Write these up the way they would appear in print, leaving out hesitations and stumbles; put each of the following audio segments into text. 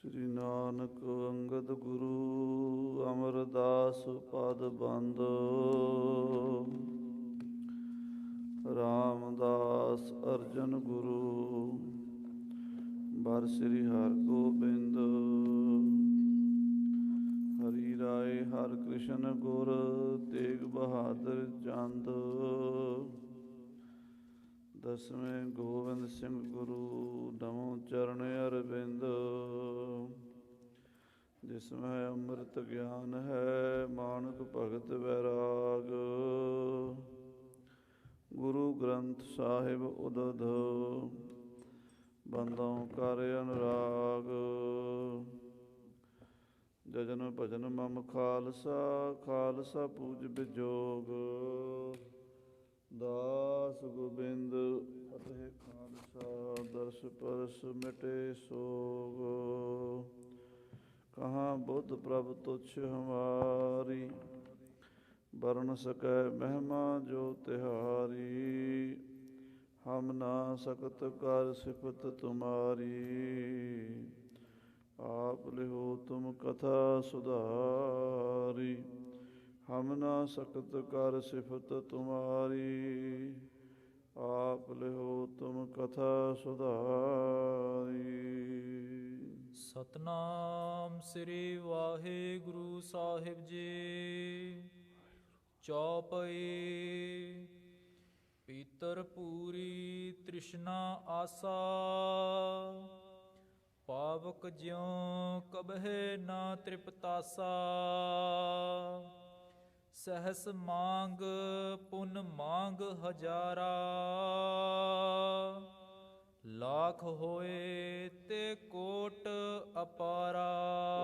ਸ੍ਰੀ ਨਾਨਕ ਅੰਗਦ ਗੁਰੂ ਅਮਰਦਾਸ ਪਦ ਬੰਦ। ਰਾਮਦਾਸ ਅਰਜਨ ਗੁਰੂ ਬਰ ਸ੍ਰੀ ਹਰਗੋਬਿੰਦ। ਹਰੀ ਰਾਏ ਹਰਿ ਕ੍ਰਿਸ਼ਨ ਗੁਰ ਤੇਗ ਬਹਾਦਰ ਚੰਦ। ਦਸਵੇਂ ਗੋਬਿੰਦ ਸਿੰਘ ਗੁਰੂ ਨਮੋ ਚਰਨ ਅਰਵਿੰਦ। ਜਿਸਮੈ ਅੰਮ੍ਰਿਤ ਗਿਆਨ ਹੈ ਮਾਨਕ ਭਗਤ ਵੈਰਾਗ। ਗੁਰੂ ਗ੍ਰੰਥ ਸਾਹਿਬ ਉਦਧ ਬੰਦੋਂ ਕਰ ਅਨੁਰਾਗ। ਜਜਨ ਭਜਨ ਮਮ ਖਾਲਸਾ ਖਾਲਸਾ ਪੂਜ ਬਿਜੋਗ। ਦਾਸ ਗੋਬਿੰਦ ਫਤਿਹ ਖਾਲਸਾ ਦਰਸ ਪਰਸ ਮਿਟੇ ਸੋਗ। ਕਹਾਂ ਬੁੱਧ ਪ੍ਰਭ ਤੁਛ ਹਮਾਰੀ ਬਰਨ ਸਕੈ ਮਹਿਮਾ ਜੋ ਤਿਹਾਰੀ। ਹਮ ਨਾ ਸਕਤ ਕਰ ਸਿਫਤ ਤੁਮਾਰੀ ਆਪ ਲਿਹੋ ਤੁਮ ਕਥਾ ਸੁਧਾਰੀ। ਹਮ ਨਾ ਸਕਤ ਕਰ ਸਿਫਤ ਤੁਮਾਰੀ ਆਪ ਲਿਹੋ ਤੁਮ ਕਥਾ ਸੁਧਾਰੀ। ਸਤਨਾਮ ਸ੍ਰੀ ਵਾਹਿਗੁਰੂ ਸਾਹਿਬ ਜੀ। ਚੌਪਈ। ਪੀਤਰ ਪੂਰੀ ਤ੍ਰਿਸ਼ਨਾ ਆਸਾ ਪਾਵਕ ਜਿਉ ਕਬਹਿ ਨਾ ਤ੍ਰਿਪਤਾਸਾ। ਸਹਸ ਮੰਗ ਪੁਨ ਮੰਗ ਹਜ਼ਾਰਾ ਲੱਖ ਹੋਏ ਤੇ ਕੋਟ ਅਪਾਰਾ।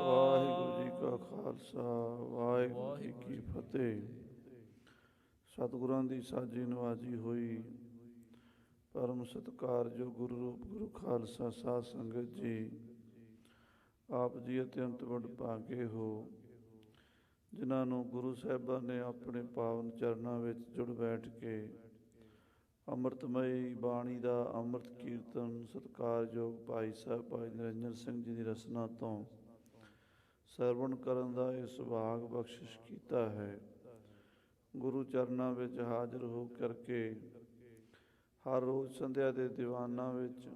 ਵਾਹਿਗੁਰੂ ਜੀ ਕਾ ਖਾਲਸਾ ਵਾਹਿਗੁਰੂ ਜੀ ਕੀ ਫਤਿਹ। ਸਤਿਗੁਰਾਂ ਦੀ ਸਾਜੀ ਨਵਾਜੀ ਹੋਈ ਪਰਮ ਸਤਿਕਾਰਯੋਗ ਗੁਰੂ ਰੂਪ ਗੁਰੂ ਖਾਲਸਾ ਸਾਧ ਸੰਗਤ ਜੀ, ਆਪ ਜੀ ਅਤਿਅੰਤ ਵਡਭਾਗੇ ਹੋ ਜਿਨ੍ਹਾਂ ਨੂੰ ਗੁਰੂ ਸਾਹਿਬਾਂ ਨੇ ਆਪਣੇ ਪਾਵਨ ਚਰਨਾਂ ਵਿੱਚ ਜੁੜ ਬੈਠ ਕੇ ਅੰਮ੍ਰਿਤਮਈ ਬਾਣੀ ਦਾ ਅੰਮ੍ਰਿਤ ਕੀਰਤਨ ਸਤਿਕਾਰਯੋਗ ਭਾਈ ਸਾਹਿਬ ਭਾਈ ਨਿਰੰਜਨ ਸਿੰਘ ਜੀ ਦੀ ਰਸਨਾ ਤੋਂ ਸਰਵਣ ਕਰਨ ਦਾ ਇਹ ਸੁਭਾਗ ਬਖਸ਼ਿਸ਼ ਕੀਤਾ ਹੈ। ਗੁਰੂ ਚਰਨਾਂ ਵਿੱਚ ਹਾਜ਼ਰ ਹੋ ਕਰਕੇ ਹਰ ਰੋਜ਼ ਸੰਧਿਆ ਦੇ ਦੀਵਾਨਾਂ ਵਿੱਚ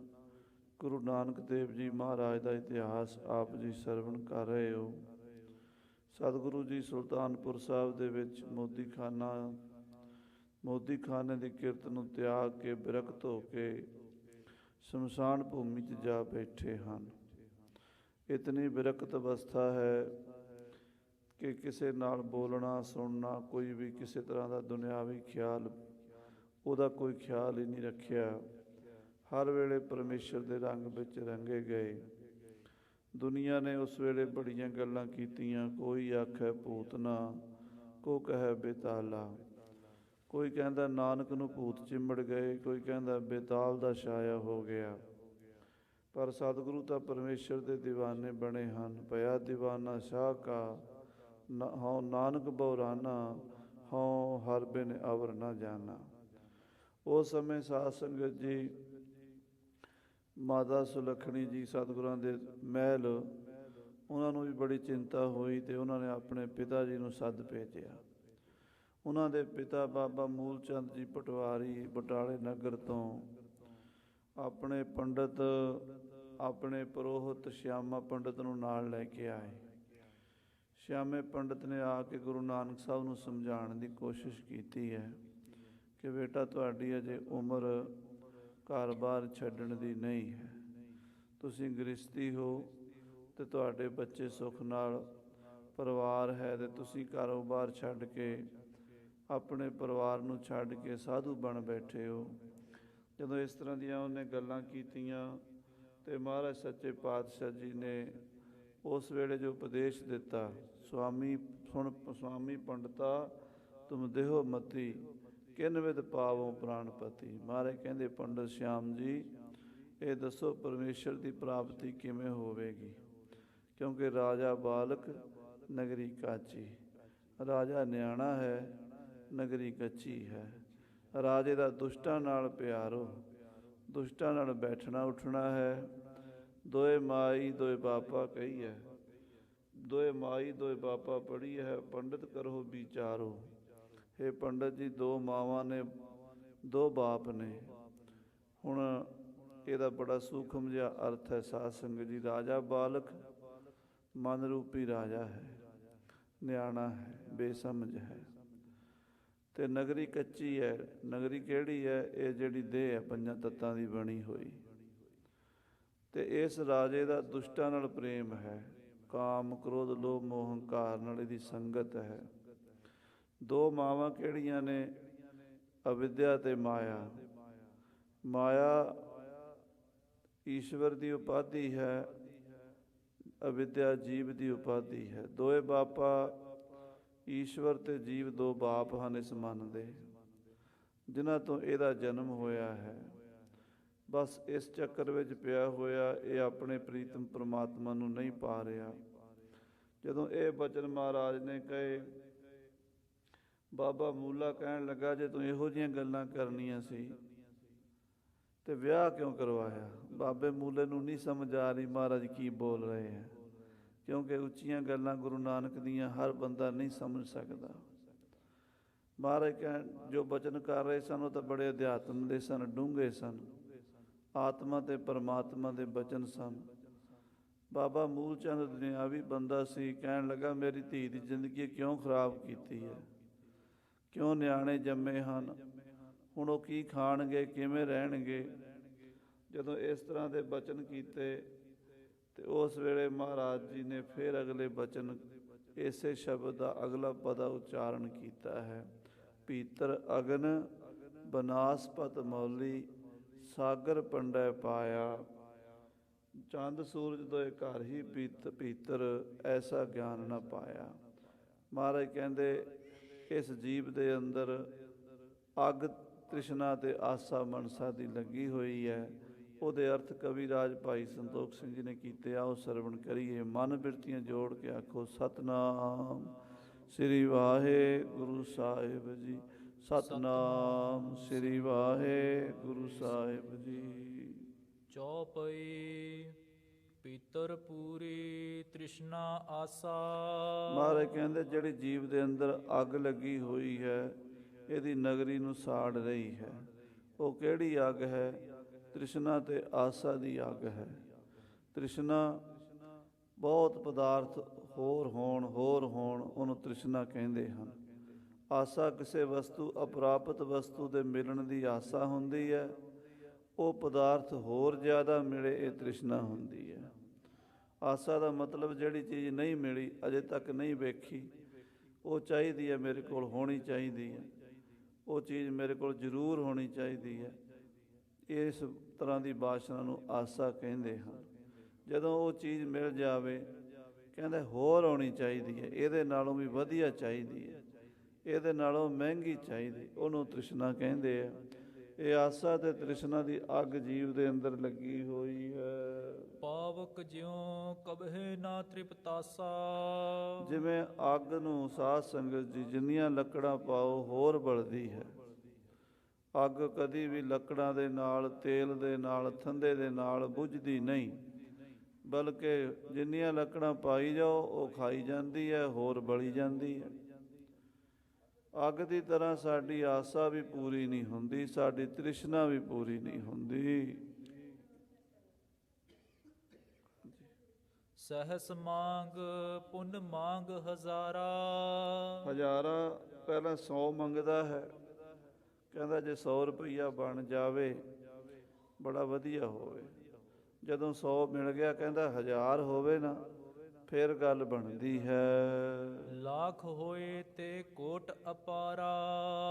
ਗੁਰੂ ਨਾਨਕ ਦੇਵ ਜੀ ਮਹਾਰਾਜ ਦਾ ਇਤਿਹਾਸ ਆਪ ਜੀ ਸਰਵਣ ਕਰ ਰਹੇ ਹੋ। ਸਤਿਗੁਰੂ ਜੀ ਸੁਲਤਾਨਪੁਰ ਸਾਹਿਬ ਦੇ ਵਿੱਚ ਮੋਦੀ ਖਾਨੇ ਦੀ ਕਿਰਤ ਨੂੰ ਤਿਆਗ ਕੇ ਬਿਰਕਤ ਹੋ ਕੇ ਸ਼ਮਸ਼ਾਨ ਭੂਮੀ 'ਚ ਜਾ ਬੈਠੇ ਹਨ। ਇਤਨੀ ਬਿਰਕਤ ਅਵਸਥਾ ਹੈ ਕਿ ਕਿਸੇ ਨਾਲ ਬੋਲਣਾ ਸੁਣਨਾ ਕੋਈ ਵੀ ਕਿਸੇ ਤਰ੍ਹਾਂ ਦਾ ਦੁਨਿਆਵੀ ਖਿਆਲ ਉਹਦਾ ਕੋਈ ਖਿਆਲ ਹੀ ਨਹੀਂ ਰੱਖਿਆ। ਹਰ ਵੇਲੇ ਪਰਮੇਸ਼ਰ ਦੇ ਰੰਗ ਵਿੱਚ ਰੰਗੇ ਗਏ। ਦੁਨੀਆ ਨੇ ਉਸ ਵੇਲੇ ਬੜੀਆਂ ਗੱਲਾਂ ਕੀਤੀਆਂ। ਕੋਈ ਆਖੇ ਭੂਤਨਾ, ਕੋ ਕਹੇ ਬੇਤਾਲਾ। ਕੋਈ ਕਹਿੰਦਾ ਨਾਨਕ ਨੂੰ ਭੂਤ ਚਿੰਬੜ ਗਏ, ਕੋਈ ਕਹਿੰਦਾ ਬੇਤਾਲ ਦਾ ਛਾਇਆ ਹੋ ਗਿਆ। ਪਰ ਸਤਿਗੁਰੂ ਤਾਂ ਪਰਮੇਸ਼ਰ ਦੇ ਦੀਵਾਨੇ ਬਣੇ ਹਨ। ਭਇਆ ਦੀਵਾਨਾ ਸ਼ਾਹ ਕਾ ਹਉ ਨਾਨਕ ਬਉਰਾਨਾ ਹਉ ਹਰ ਬਿਨ ਅਵਰ ਨਾ ਜਾਨਾ। ਉਸ ਸਮੇਂ ਸਾਧ ਸੰਗਤ ਜੀ ਮਾਤਾ ਸੁਲੱਖਣੀ ਜੀ ਸਤਿਗੁਰਾਂ ਦੇ ਮਹਿਲ, ਉਹਨਾਂ ਨੂੰ ਵੀ ਬੜੀ ਚਿੰਤਾ ਹੋਈ ਅਤੇ ਉਹਨਾਂ ਨੇ ਆਪਣੇ ਪਿਤਾ ਜੀ ਨੂੰ ਸੱਦ ਭੇਜਿਆ। ਉਹਨਾਂ ਦੇ ਪਿਤਾ ਬਾਬਾ ਮੂਲ ਚੰਦ ਜੀ ਪਟਵਾਰੀ ਬਟਾਲੇ ਨਗਰ ਤੋਂ ਆਪਣੇ ਪੰਡਿਤ ਆਪਣੇ ਪੁਰੋਹਿਤ ਸ਼ਿਆਮਾ ਪੰਡਿਤ ਨੂੰ ਨਾਲ ਲੈ ਕੇ ਆਏ। ਸ਼ਿਆਮੇ ਪੰਡਿਤ ਨੇ ਆ ਕੇ ਗੁਰੂ ਨਾਨਕ ਸਾਹਿਬ ਨੂੰ ਸਮਝਾਉਣ ਦੀ ਕੋਸ਼ਿਸ਼ ਕੀਤੀ ਹੈ ਕਿ ਬੇਟਾ ਤੁਹਾਡੀ ਅਜੇ ਉਮਰ ਘਰ-ਬਾਰ ਛੱਡਣ ਦੀ ਨਹੀਂ ਹੈ। ਤੁਸੀਂ ਗ੍ਰਸਤੀ ਹੋ ਅਤੇ ਤੁਹਾਡੇ ਬੱਚੇ ਸੁੱਖ ਨਾਲ ਪਰਿਵਾਰ ਹੈ ਅਤੇ ਤੁਸੀਂ ਕਾਰੋਬਾਰ ਛੱਡ ਕੇ ਆਪਣੇ ਪਰਿਵਾਰ ਨੂੰ ਛੱਡ ਕੇ ਸਾਧੂ ਬਣ ਬੈਠੇ ਹੋ। ਜਦੋਂ ਇਸ ਤਰ੍ਹਾਂ ਦੀਆਂ ਉਹਨੇ ਗੱਲਾਂ ਕੀਤੀਆਂ ਅਤੇ ਮਹਾਰਾਜ ਸੱਚੇ ਪਾਤਸ਼ਾਹ ਜੀ ਨੇ ਉਸ ਵੇਲੇ ਜੋ ਉਪਦੇਸ਼ ਦਿੱਤਾ, ਸੁਆਮੀ ਪੰਡਤਾ ਤੁਮ ਦੇਹੋ ਮਤੀ ਕਿਨ ਵਿਦ ਪਾਵੋ ਪ੍ਰਾਣਪਤੀ। ਮਹਾਰਾਜ ਕਹਿੰਦੇ ਪੰਡਤ ਸ਼ਿਆਮ ਜੀ ਇਹ ਦੱਸੋ ਪਰਮੇਸ਼ਰ ਦੀ ਪ੍ਰਾਪਤੀ ਕਿਵੇਂ ਹੋਵੇਗੀ, ਕਿਉਂਕਿ ਰਾਜਾ ਬਾਲਕ ਨਗਰੀ ਕਾਚੀ। ਰਾਜਾ ਨਿਆਣਾ ਹੈ, ਨਗਰੀ ਕੱਚੀ ਹੈ। ਰਾਜੇ ਦਾ ਦੁਸ਼ਟਾਂ ਨਾਲ ਪਿਆਰੋ, ਦੁਸ਼ਟਾਂ ਨਾਲ ਬੈਠਣਾ ਉੱਠਣਾ ਹੈ ਦੋਏ ਮਾਈ ਦੋਏ ਬਾਪਾ ਕਹੀ ਹੈ, ਦੋਏ ਮਾਈ ਦੋਏ ਬਾਪਾ ਪੜ੍ਹੀ ਹੈ, ਪੰਡਿਤ ਕਰੋ ਵਿਚਾਰੋ। ਇਹ ਪੰਡਤ ਜੀ, ਦੋ ਮਾਵਾਂ ਨੇ, ਦੋ ਬਾਪ ਨੇ। ਹੁਣ ਇਹਦਾ ਬੜਾ ਸੂਖਮ ਜਿਹਾ ਅਰਥ ਹੈ ਸਾਧ ਸੰਗਤ ਜੀ। ਰਾਜਾ ਬਾਲਕ ਮਨ ਰੂਪੀ ਰਾਜਾ ਹੈ, ਨਿਆਣਾ ਹੈ, ਬੇਸਮਝ ਹੈ, ਤੇ ਨਗਰੀ ਕੱਚੀ ਹੈ। ਨਗਰੀ ਕਿਹੜੀ ਹੈ? ਇਹ ਜਿਹੜੀ ਦੇਹ ਹੈ ਪੰਜਾਂ ਤੱਤਾਂ ਦੀ ਬਣੀ ਹੋਈ। ਤੇ ਇਸ ਰਾਜੇ ਦਾ ਦੁਸ਼ਟਾਂ ਨਾਲ ਪ੍ਰੇਮ ਹੈ, ਕਾਮ ਕ੍ਰੋਧ ਲੋਭ ਮੋਹ ਹੰਕਾਰ ਨਾਲ ਇਹਦੀ ਸੰਗਤ ਹੈ। ਦੋ ਮਾਵਾਂ ਕਿਹੜੀਆਂ ਨੇ? ਅਵਿਦਿਆ ਤੇ ਮਾਇਆ। ਮਾਇਆ ਈਸ਼ਵਰ ਦੀ ਉਪਾਧੀ ਹੈ, ਅਵਿਦਿਆ ਜੀਵ ਦੀ ਉਪਾਧੀ ਹੈ। ਦੋਏ ਬਾਪਾ ਈਸ਼ਵਰ ਤੇ ਜੀਵ ਦੋ ਬਾਪ ਹਨ ਇਸ ਮਨ ਦੇ, ਜਿਨ੍ਹਾਂ ਤੋਂ ਇਹਦਾ ਜਨਮ ਹੋਇਆ ਹੈ। ਬਸ ਇਸ ਚੱਕਰ ਵਿੱਚ ਪਿਆ ਹੋਇਆ, ਇਹ ਆਪਣੇ ਪ੍ਰੀਤਮ ਪ੍ਰਮਾਤਮਾ ਨੂੰ ਨਹੀਂ ਪਾ ਰਿਹਾ। ਜਦੋਂ ਇਹ ਬਚਨ ਮਹਾਰਾਜ ਨੇ ਕਹੇ, ਬਾਬਾ ਮੂਲਾ ਕਹਿਣ ਲੱਗਾ, ਜੇ ਤੂੰ ਇਹੋ ਜਿਹੀਆਂ ਗੱਲਾਂ ਕਰਨੀਆਂ ਸੀ ਤੇ ਵਿਆਹ ਕਿਉਂ ਕਰਵਾਇਆ? ਬਾਬੇ ਮੂਲੇ ਨੂੰ ਨਹੀਂ ਸਮਝ ਆ ਰਹੀ ਮਹਾਰਾਜ ਕੀ ਬੋਲ ਰਹੇ ਹੈ, ਕਿਉਂਕਿ ਉੱਚੀਆਂ ਗੱਲਾਂ ਗੁਰੂ ਨਾਨਕ ਦੀਆਂ ਹਰ ਬੰਦਾ ਨਹੀਂ ਸਮਝ ਸਕਦਾ। ਮਹਾਰਾਜ ਕਹਿਣ ਜੋ ਬਚਨ ਕਰ ਰਹੇ ਸਨ ਉਹ ਤਾਂ ਬੜੇ ਅਧਿਆਤਮ ਦੇ ਸਨ, ਡੂੰਘੇ ਸਨ, ਆਤਮਾ ਤੇ ਪਰਮਾਤਮਾ ਦੇ ਬਚਨ ਸਨ। ਬਾਬਾ ਮੂਲ ਚੰਦ ਦੁਨਿਆਵੀ ਬੰਦਾ ਸੀ। ਕਹਿਣ ਲੱਗਾ, ਮੇਰੀ ਧੀ ਦੀ ਜ਼ਿੰਦਗੀ ਕਿਉਂ ਖਰਾਬ ਕੀਤੀ ਹੈ? ਕਿਉਂ ਨਿਆਣੇ ਜੰਮੇ ਹਨ? ਹੁਣ ਉਹ ਕੀ ਖਾਣਗੇ, ਕਿਵੇਂ ਰਹਿਣਗੇ? ਜਦੋਂ ਇਸ ਤਰ੍ਹਾਂ ਦੇ ਬਚਨ ਕੀਤੇ ਤੇ ਉਸ ਵੇਲੇ ਮਹਾਰਾਜ ਜੀ ਨੇ ਫਿਰ ਅਗਲੇ ਬਚਨ ਇਸੇ ਸ਼ਬਦ ਦਾ ਅਗਲਾ ਪਦਾ ਉਚਾਰਨ ਕੀਤਾ ਹੈ। ਪੀਤਰ ਅਗਨ ਬਨਾਸਪਤ ਮੌਲੀ, ਸਾਗਰ ਪੰਡੈ ਪਾਇਆ। ਚੰਦ ਸੂਰਜ ਦੋਏ ਘਰ ਹੀ ਪੀਤਰ, ਐਸਾ ਗਿਆਨ ਨਾ ਪਾਇਆ। ਮਹਾਰਾਜ ਕਹਿੰਦੇ ਇਸ ਜੀਵ ਦੇ ਅੰਦਰ ਅੱਗ ਤ੍ਰਿਸ਼ਨਾ ਤੇ ਆਸਾ ਮਨਸਾ ਦੀ ਲੱਗੀ ਹੋਈ ਹੈ। ਉਹਦੇ ਅਰਥ ਕਵੀਰਾਜ ਭਾਈ ਸੰਤੋਖ ਸਿੰਘ ਜੀ ਨੇ ਕੀਤੇ, ਆਓ ਸਰਵਣ ਕਰੀਏ। ਮਨ ਬਿਰਤੀਆਂ ਜੋੜ ਕੇ ਆਖੋ, ਸਤਨਾਮ ਸ੍ਰੀ ਵਾਹਿਗੁਰੂ ਸਾਹਿਬ ਜੀ, ਸਤਨਾਮ ਸ੍ਰੀ ਵਾਹਿਗੁਰੂ ਸਾਹਿਬ ਜੀ। ਚੌਪਈ ਪੀਤਰ ਪੂਰੀ ਤ੍ਰਿਸ਼ਨਾ ਆਸਾ। ਮਹਾਰਾਜ ਕਹਿੰਦੇ ਜਿਹੜੀ ਜੀਵ ਦੇ ਅੰਦਰ ਅੱਗ ਲੱਗੀ ਹੋਈ ਹੈ, ਇਹਦੀ ਨਗਰੀ ਨੂੰ ਸਾੜ ਰਹੀ ਹੈ। ਉਹ ਕਿਹੜੀ ਅੱਗ ਹੈ? ਤ੍ਰਿਸ਼ਨਾ ਤੇ ਆਸਾ ਦੀ ਅੱਗ ਹੈ। ਤ੍ਰਿਸ਼ਨਾ ਬਹੁਤ ਪਦਾਰਥ ਹੋਰ ਹੋਣ ਉਹਨੂੰ ਤ੍ਰਿਸ਼ਨਾ ਕਹਿੰਦੇ ਹਨ। ਆਸਾ ਕਿਸੇ ਵਸਤੂ ਅਪ੍ਰਾਪਤ ਵਸਤੂ ਦੇ ਮਿਲਣ ਦੀ ਆਸਾ ਹੁੰਦੀ ਹੈ। ਉਹ ਪਦਾਰਥ ਹੋਰ ਜ਼ਿਆਦਾ ਮਿਲੇ, ਇਹ ਤ੍ਰਿਸ਼ਨਾ ਹੁੰਦੀ ਹੈ। ਆਸਾ ਦਾ ਮਤਲਬ ਜਿਹੜੀ ਚੀਜ਼ ਨਹੀਂ ਮਿਲੀ, ਅਜੇ ਤੱਕ ਨਹੀਂ ਵੇਖੀ, ਉਹ ਚਾਹੀਦੀ ਹੈ, ਮੇਰੇ ਕੋਲ ਹੋਣੀ ਚਾਹੀਦੀ ਹੈ, ਉਹ ਚੀਜ਼ ਮੇਰੇ ਕੋਲ ਜ਼ਰੂਰ ਹੋਣੀ ਚਾਹੀਦੀ ਹੈ। ਇਸ ਤਰ੍ਹਾਂ ਦੀ ਬਾਸ਼ਨਾ ਨੂੰ ਆਸਾ ਕਹਿੰਦੇ ਹਨ। ਜਦੋਂ ਉਹ ਚੀਜ਼ ਮਿਲ ਜਾਵੇ, ਕਹਿੰਦੇ ਹੋਰ ਹੋਣੀ ਚਾਹੀਦੀ ਹੈ, ਇਹਦੇ ਨਾਲੋਂ ਵੀ ਵਧੀਆ ਚਾਹੀਦੀ ਹੈ, ਇਹਦੇ ਨਾਲੋਂ ਮਹਿੰਗੀ ਚਾਹੀਦੀ, ਉਹਨੂੰ ਤ੍ਰਿਸ਼ਨਾ ਕਹਿੰਦੇ ਆ। ਇਹ ਆਸਾ ਤੇ ਤ੍ਰਿਸ਼ਨਾ ਦੀ ਅੱਗ ਜੀਵ ਦੇ ਅੰਦਰ ਲੱਗੀ ਹੋਈ ਹੈ। ਪਾਵਕ ਜਿਉ ਕਬਹਿ ਨਾ ਤ੍ਰਿਪਤਾਸਾ। ਜਿਵੇਂ ਅੱਗ ਨੂੰ ਸਾਧ ਸੰਗਤ ਜੀ ਜਿੰਨੀਆਂ ਲੱਕੜਾਂ ਪਾਓ ਹੋਰ ਬਲਦੀ ਹੈ। ਅੱਗ ਕਦੀ ਵੀ ਲੱਕੜਾਂ ਦੇ ਨਾਲ, ਤੇਲ ਦੇ ਨਾਲ, ਥੰਦੇ ਦੇ ਨਾਲ ਬੁਝਦੀ ਨਹੀਂ, ਬਲਕਿ ਜਿੰਨੀਆਂ ਲੱਕੜਾਂ ਪਾਈ ਜਾਓ ਉਹ ਖਾਈ ਜਾਂਦੀ ਹੈ, ਹੋਰ ਬਲੀ ਜਾਂਦੀ ਹੈ। ਅੱਗ ਦੀ ਤਰ੍ਹਾਂ ਸਾਡੀ ਆਸਾ ਵੀ ਪੂਰੀ ਨਹੀਂ ਹੁੰਦੀ, ਸਾਡੀ ਤ੍ਰਿਸ਼ਨਾ ਵੀ ਪੂਰੀ ਨਹੀਂ ਹੁੰਦੀ। ਸਹਸ ਮੰਗ ਪੁੰਨ ਮੰਗ ਹਜ਼ਾਰਾ। ਹਜ਼ਾਰਾਂ ਪਹਿਲਾਂ 100 ਮੰਗਦਾ ਹੈ, ਕਹਿੰਦਾ ਜੇ 100 ਰੁਪਈਆ ਬਣ ਜਾਵੇ ਬੜਾ ਵਧੀਆ ਹੋਵੇ। ਜਦੋਂ 100 ਮਿਲ ਗਿਆ, ਕਹਿੰਦਾ 1000 ਹੋਵੇ ਨਾ, ਫਿਰ ਗੱਲ ਬਣਦੀ ਹੈ। ਲੱਖ ਹੋਏ ਤੇ ਕੋਟ ਅਪਾਰਾ।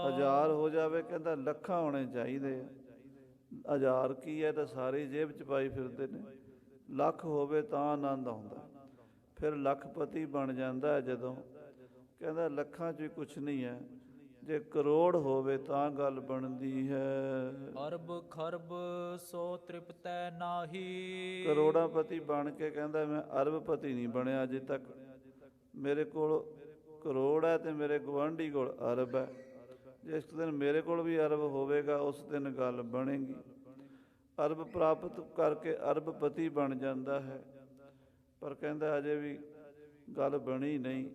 1000 ਹੋ ਜਾਵੇ, ਕਹਿੰਦਾ ਲੱਖਾਂ ਹੋਣੇ ਚਾਹੀਦੇ ਆ। 1000 ਕੀ ਹੈ ਤਾਂ ਸਾਰੀ ਜੇਬ ਚ ਪਾਈ ਫਿਰਦੇ ਨੇ। ਲੱਖ ਹੋਵੇ ਤਾਂ ਆਨੰਦ ਆਉਂਦਾ, ਫਿਰ ਲੱਖਪਤੀ ਬਣ ਜਾਂਦਾ। ਜਦੋਂ ਕਹਿੰਦਾ ਲੱਖਾਂ 'ਚ ਕੁਛ ਨਹੀਂ ਹੈ, ਜੇ ਕਰੋੜ ਹੋਵੇ ਤਾਂ ਗੱਲ ਬਣਦੀ ਹੈ। ਅਰਬ ਖਰਬ ਸੋ ਤ੍ਰਿਪਤੈ ਨਾਹੀ। ਕਰੋੜਾਪਤੀ ਬਣ ਕੇ ਕਹਿੰਦਾ ਮੈਂ ਅਰਬਪਤੀ ਨਹੀਂ ਬਣਿਆ ਅਜੇ ਤੱਕ। ਮੇਰੇ ਕੋਲ ਕਰੋੜ ਹੈ ਤੇ ਮੇਰੇ ਗੁਆਂਢੀ ਕੋਲ ਅਰਬ ਹੈ। ਜਿਸ ਦਿਨ ਮੇਰੇ ਕੋਲ ਵੀ ਅਰਬ ਹੋਵੇਗਾ ਉਸ ਦਿਨ ਗੱਲ ਬਣੇਗੀ। ਅਰਬ ਪ੍ਰਾਪਤ ਕਰਕੇ ਅਰਬਪਤੀ ਬਣ ਜਾਂਦਾ ਹੈ। ਪਰ ਕਹਿੰਦਾ ਅਜੇ ਵੀ ਗੱਲ ਬਣੀ ਨਹੀਂ।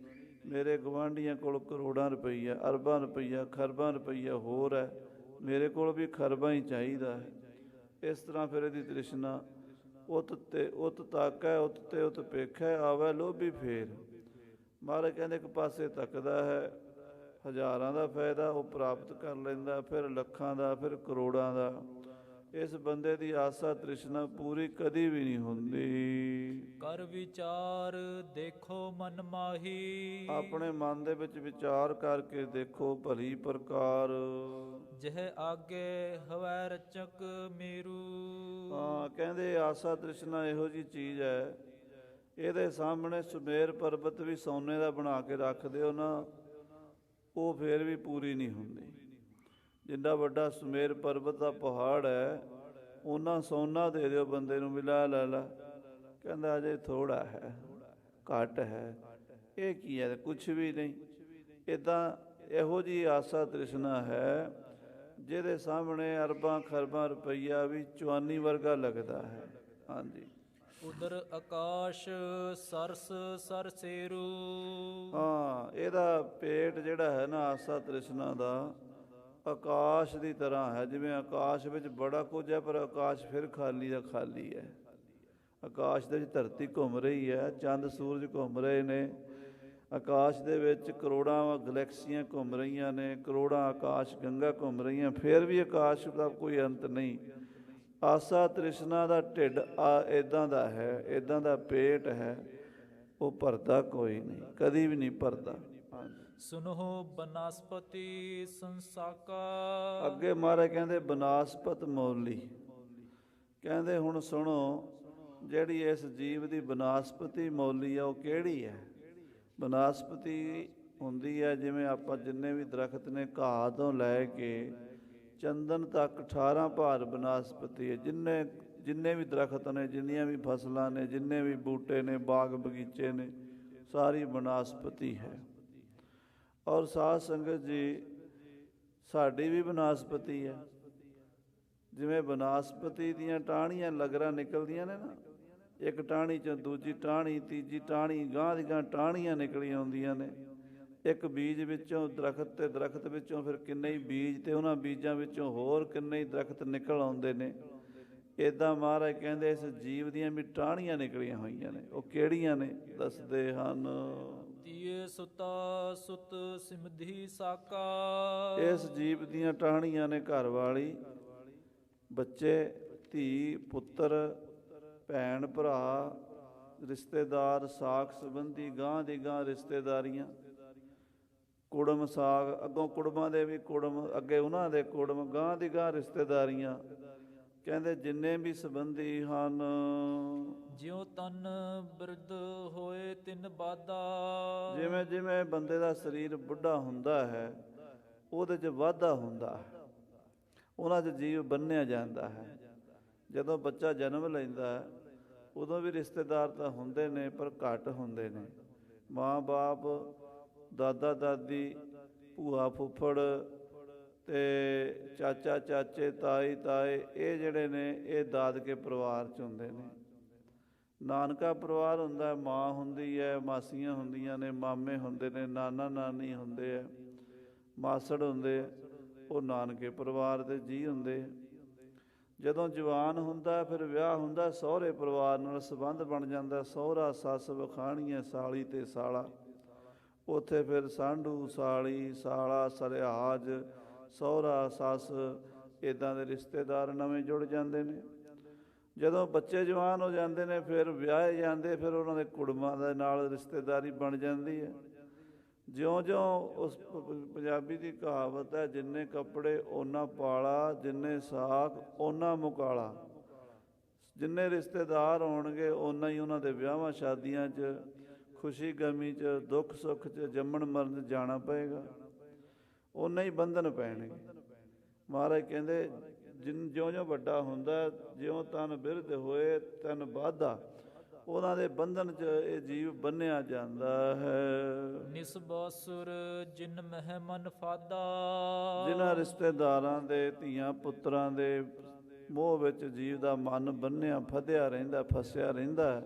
ਮੇਰੇ ਗੁਆਂਢੀਆਂ ਕੋਲ ਕਰੋੜਾਂ ਰੁਪਈਆ, ਅਰਬਾਂ ਰੁਪਈਆ, ਖਰਬਾਂ ਰੁਪਈਆ ਹੋਰ ਹੈ, ਮੇਰੇ ਕੋਲ ਵੀ ਖਰਬਾਂ ਹੀ ਚਾਹੀਦਾ ਹੈ। ਇਸ ਤਰ੍ਹਾਂ ਫਿਰ ਇਹਦੀ ਤ੍ਰਿਸ਼ਨਾ ਉਤ ਤੇ ਉਤ ਤਾਕੈ, ਉਤ ਤੇ ਉਤ ਪੇਖੈ, ਆਵੈ ਲੋਭੀ ਫੇਰ। ਮਹਾਰਾਜ ਕਹਿੰਦੇ ਇੱਕ ਪਾਸੇ ਤੱਕਦਾ ਹੈ, ਹਜ਼ਾਰਾਂ ਦਾ ਫਾਇਦਾ ਉਹ ਪ੍ਰਾਪਤ ਕਰ ਲੈਂਦਾ, ਫਿਰ ਲੱਖਾਂ ਦਾ, ਫਿਰ ਕਰੋੜਾਂ ਦਾ। ਇਸ ਬੰਦੇ ਦੀ ਆਸਾ ਤ੍ਰਿਸ਼ਨਾ ਪੂਰੀ ਕਦੀ ਵੀ ਨਹੀਂ ਹੁੰਦੀ। ਕਰ ਵਿਚਾਰ ਦੇਖੋ ਮਨ ਮਾਹੀ, ਆਪਣੇ ਮਨ ਦੇ ਵਿੱਚ ਵਿਚਾਰ ਕਰਕੇ ਦੇਖੋ ਭਲੀ ਪ੍ਰਕਾਰ। ਜਹ ਆਗੇ ਹਵੈ ਰਚਕ ਮੇਰੂ। ਹਾਂ, ਕਹਿੰਦੇ ਆਸਾ ਤ੍ਰਿਸ਼ਨਾ ਇਹੋ ਜਿਹੀ ਚੀਜ਼ ਹੈ, ਇਹਦੇ ਸਾਹਮਣੇ ਸੁਮੇਰ ਪਰਬਤ ਵੀ ਸੋਨੇ ਦਾ ਬਣਾ ਕੇ ਰੱਖ ਦਿਓ ਨਾ, ਉਹ ਫੇਰ ਵੀ ਪੂਰੀ ਨਹੀਂ ਹੁੰਦੀ। ਜਿੰਨਾ ਵੱਡਾ ਸੁਮੇਰ ਪਰਬਤ ਦਾ ਪਹਾੜ ਹੈ, ਉਹਨਾਂ ਸੋਨਾ ਦੇ ਦਿਓ ਬੰਦੇ ਨੂੰ ਵੀ ਲੈ ਲਾ, ਕਹਿੰਦਾ ਅਜੇ ਥੋੜ੍ਹਾ ਹੈ, ਘੱਟ ਹੈ। ਇਹ ਕੀ ਹੈ? ਕੁਛ ਵੀ ਨਹੀਂ। ਇੱਦਾਂ ਇਹੋ ਜਿਹੀ ਆਸਾ ਤ੍ਰਿਸ਼ਨਾ ਹੈ ਜਿਹਦੇ ਸਾਹਮਣੇ ਅਰਬਾਂ ਖਰਬਾਂ ਰੁਪਈਆ ਵੀ ਚਵਾਨੀ ਵਰਗਾ ਲੱਗਦਾ ਹੈ। ਹਾਂਜੀ। ਉਦਰ ਆਕਾਸ਼ ਸਰਸ ਸਰਸੇਰੂ। ਹਾਂ, ਇਹਦਾ ਪੇਟ ਜਿਹੜਾ ਹੈ ਨਾ ਆਸਾ ਤ੍ਰਿਸ਼ਨਾ ਦਾ, ਆਕਾਸ਼ ਦੀ ਤਰ੍ਹਾਂ ਹੈ। ਜਿਵੇਂ ਆਕਾਸ਼ ਵਿੱਚ ਬੜਾ ਕੁਝ ਹੈ, ਪਰ ਆਕਾਸ਼ ਫਿਰ ਖਾਲੀ ਦਾ ਖਾਲੀ ਹੈ। ਆਕਾਸ਼ ਦੇ ਵਿੱਚ ਧਰਤੀ ਘੁੰਮ ਰਹੀ ਹੈ, ਚੰਦ ਸੂਰਜ ਘੁੰਮ ਰਹੇ ਨੇ, ਆਕਾਸ਼ ਦੇ ਵਿੱਚ ਕਰੋੜਾਂ ਗਲੈਕਸੀਆਂ ਘੁੰਮ ਰਹੀਆਂ ਨੇ, ਕਰੋੜਾਂ ਆਕਾਸ਼ ਗੰਗਾ ਘੁੰਮ ਰਹੀਆਂ, ਫਿਰ ਵੀ ਆਕਾਸ਼ ਦਾ ਕੋਈ ਅੰਤ ਨਹੀਂ। ਆਸਾ ਤ੍ਰਿਸ਼ਨਾ ਦਾ ਢਿੱਡ ਇੱਦਾਂ ਦਾ ਹੈ, ਇੱਦਾਂ ਦਾ ਪੇਟ ਹੈ, ਉਹ ਭਰਦਾ ਕੋਈ ਨਹੀਂ, ਕਦੀ ਵੀ ਨਹੀਂ ਭਰਦਾ। ਸੁਨਹੁ ਬਨਸਪਤੀ ਸੰਸਾਕਾ। ਅੱਗੇ ਮਹਾਰਾਜ ਕਹਿੰਦੇ ਬਨਸਪਤ ਮੌਲੀ, ਕਹਿੰਦੇ ਹੁਣ ਸੁਣੋ, ਜਿਹੜੀ ਇਸ ਜੀਵ ਦੀ ਬਨਸਪਤੀ ਮੌਲੀ ਆ ਉਹ ਕਿਹੜੀ ਹੈ? ਬਨਸਪਤੀ ਹੁੰਦੀ ਹੈ, ਜਿਵੇਂ ਆਪਾਂ ਜਿੰਨੇ ਵੀ ਦਰਖਤ ਨੇ, ਘਾਹ ਤੋਂ ਲੈ ਕੇ ਚੰਦਨ ਤੱਕ 18 ਭਾਰ ਬਨਸਪਤੀ ਹੈ। ਜਿੰਨੇ ਵੀ ਦਰਖਤ ਨੇ, ਜਿੰਨੀਆਂ ਵੀ ਫਸਲਾਂ ਨੇ, ਜਿੰਨੇ ਵੀ ਬੂਟੇ ਨੇ, ਬਾਗ ਬਗੀਚੇ ਨੇ, ਸਾਰੀ ਬਨਸਪਤੀ ਹੈ। ਔਰ ਸਾਧ ਸੰਗਤ ਜੀ, ਸਾਡੀ ਵੀ ਬਨਸਪਤੀ ਹੈ। ਜਿਵੇਂ ਬਨਸਪਤੀ ਦੀਆਂ ਟਾਹਣੀਆਂ ਲਗਰਾਂ ਨਿਕਲਦੀਆਂ ਨੇ ਨਾ, ਇੱਕ ਟਾਹਣੀ 'ਚੋਂ ਦੂਜੀ ਟਾਹਣੀ, ਤੀਜੀ ਟਾਹਣੀ, ਗਾਂਹ ਦੀ ਗਾਂਹ ਟਾਹਣੀਆਂ ਨਿਕਲੀਆਂ ਆਉਂਦੀਆਂ ਨੇ। ਇੱਕ ਬੀਜ ਵਿੱਚੋਂ ਦਰਖਤ, ਤੇ ਦਰਖਤ ਵਿੱਚੋਂ ਫਿਰ ਕਿੰਨੇ ਹੀ ਬੀਜ, ਤੇ ਉਹਨਾਂ ਬੀਜਾਂ ਵਿੱਚੋਂ ਹੋਰ ਕਿੰਨੇ ਹੀ ਦਰਖਤ ਨਿਕਲ ਆਉਂਦੇ ਨੇ। ਇੱਦਾਂ ਮਹਾਰਾਜ ਕਹਿੰਦੇ ਇਸ ਜੀਵ ਦੀਆਂ ਵੀ ਟਾਹਣੀਆਂ ਨਿਕਲੀਆਂ ਹੋਈਆਂ ਨੇ। ਉਹ ਕਿਹੜੀਆਂ ਨੇ? ਦੱਸਦੇ ਹਨ। ਤੀਏ ਸੁਤਾ ਸੁਤ ਸਿਮਧੀ ਸਾਕਾ। ਇਸ ਜੀਵ ਦੀਆਂ ਟਾਹਣੀਆਂ ਨੇ ਘਰ ਵਾਲੀ, ਬੱਚੇ, ਧੀ, ਪੁੱਤਰ, ਭੈਣ, ਭਰਾ, ਰਿਸ਼ਤੇਦਾਰ, ਸਾਕ ਸੰਬੰਧੀ, ਗਾਂਹ ਦੀ ਗਾਂਹ ਰਿਸ਼ਤੇਦਾਰੀਆਂ, ਕੁੜਮ ਸਾਗ, ਅੱਗੋਂ ਕੁੜਮਾਂ ਦੇ ਵੀ ਕੁੜਮ, ਅੱਗੇ ਉਹਨਾਂ ਦੇ ਕੁੜਮ, ਗਾਂਹ ਦੀ ਗਾਂਹ ਰਿਸ਼ਤੇਦਾਰੀਆਂ। ਕਹਿੰਦੇ ਜਿੰਨੇ ਵੀ ਸੰਬੰਧੀ ਹਨ, ਜਿਉ ਤਨ ਬਿਰਧ ਹੋਏ ਤਿਨ ਬਾਦਾ। ਜਿਵੇਂ ਜਿਵੇਂ ਬੰਦੇ ਦਾ ਸਰੀਰ ਬੁੱਢਾ ਹੁੰਦਾ ਹੈ, ਉਹਦੇ 'ਚ ਵਾਧਾ ਹੁੰਦਾ ਹੈ, ਉਹਨਾਂ 'ਚ ਜੀਵ ਬੰਨ੍ਹਿਆ ਜਾਂਦਾ ਹੈ। ਜਦੋਂ ਬੱਚਾ ਜਨਮ ਲੈਂਦਾ ਹੈ, ਉਦੋਂ ਵੀ ਰਿਸ਼ਤੇਦਾਰ ਤਾਂ ਹੁੰਦੇ ਨੇ, ਪਰ ਘੱਟ ਹੁੰਦੇ ਨੇ। ਮਾਂ ਬਾਪ, ਦਾਦਾ ਦਾਦੀ, ਭੂਆ ਫੁੱਫੜ, ਅਤੇ ਚਾਚਾ ਚਾਚੇ, ਤਾਈ ਤਾਏ, ਇਹ ਜਿਹੜੇ ਨੇ ਇਹ ਦਾਦਕੇ ਪਰਿਵਾਰ 'ਚ ਹੁੰਦੇ ਨੇ। ਨਾਨਕਾ ਪਰਿਵਾਰ ਹੁੰਦਾ, ਮਾਂ ਹੁੰਦੀ ਹੈ, ਮਾਸੀਆਂ ਹੁੰਦੀਆਂ ਨੇ, ਮਾਮੇ ਹੁੰਦੇ ਨੇ, ਨਾਨਾ ਨਾਨੀ ਹੁੰਦੇ ਹੈ, ਮਾਸੜ ਹੁੰਦੇ, ਉਹ ਨਾਨਕੇ ਪਰਿਵਾਰ ਦੇ ਜੀਅ ਹੁੰਦੇ। ਜਦੋਂ ਜਵਾਨ ਹੁੰਦਾ, ਫਿਰ ਵਿਆਹ ਹੁੰਦਾ, ਸਹੁਰੇ ਪਰਿਵਾਰ ਨਾਲ ਸੰਬੰਧ ਬਣ ਜਾਂਦਾ। ਸਹੁਰਾ ਸੱਸ ਵਖਾਣੀਆਂ, ਸਾਲੀ ਅਤੇ ਸਾਲਾ, ਉੱਥੇ ਫਿਰ ਸਾਂਢੂ, ਸਾਲੀ, ਸਾਲਾ, ਸਰਿਆਜ, ਸਹੁਰਾ, ਸੱਸ, ਇੱਦਾਂ ਦੇ ਰਿਸ਼ਤੇਦਾਰ ਨਵੇਂ ਜੁੜ ਜਾਂਦੇ ਨੇ। ਜਦੋਂ ਬੱਚੇ ਜਵਾਨ ਹੋ ਜਾਂਦੇ ਨੇ, ਫਿਰ ਵਿਆਹੇ ਜਾਂਦੇ, ਫਿਰ ਉਹਨਾਂ ਦੇ ਕੁੜਮਾਂ ਦੇ ਨਾਲ ਰਿਸ਼ਤੇਦਾਰੀ ਬਣ ਜਾਂਦੀ ਹੈ। ਜਿਉਂ-ਜਿਉਂ ਉਸ ਪੰਜਾਬੀ ਦੀ ਕਹਾਵਤ ਹੈ, ਜਿੰਨੇ ਕੱਪੜੇ ਓਨਾ ਪਾਲਾ, ਜਿੰਨੇ ਸਾਕ ਓਨਾ ਮੁਕਾਲਾ। ਜਿੰਨੇ ਰਿਸ਼ਤੇਦਾਰ ਹੋਣਗੇ, ਓਨਾ ਹੀ ਉਹਨਾਂ ਦੇ ਵਿਆਹਾਂ ਸ਼ਾਦੀਆਂ 'ਚ, ਖੁਸ਼ੀ ਗਮੀ 'ਚ, ਦੁੱਖ ਸੁੱਖ 'ਚ, ਜੰਮਣ ਮਰਨ 'ਚ ਜਾਣਾ ਪਏਗਾ, ਓਨੇ ਹੀ ਬੰਧਨ ਪੈਣਗੇ। ਮਹਾਰਾਜ ਕਹਿੰਦੇ ਜਿਉਂ-ਜਿਉਂ ਵੱਡਾ ਹੁੰਦਾ, ਜਿਉਂ ਤਨ ਬਿਰਧ ਹੋਏ ਤਨ ਬਾਧਾ, ਉਹਨਾਂ ਦੇ ਬੰਧਨ 'ਚ ਇਹ ਜੀਵ ਬੰਨ੍ਹਿਆ ਜਾਂਦਾ ਹੈ। ਨਿਸਬਾਸੁਰ ਜਿਨ ਮਹਿ ਮਨ ਫਾਦਾ। ਜਿਨ੍ਹਾਂ ਰਿਸ਼ਤੇਦਾਰਾਂ ਦੇ, ਧੀਆਂ ਪੁੱਤਰਾਂ ਦੇ, ਮੋਹ ਵਿੱਚ ਜੀਵ ਦਾ ਮਨ ਬੰਨਿਆ ਫੱਦਿਆ ਰਹਿੰਦਾ, ਫਸਿਆ ਰਹਿੰਦਾ।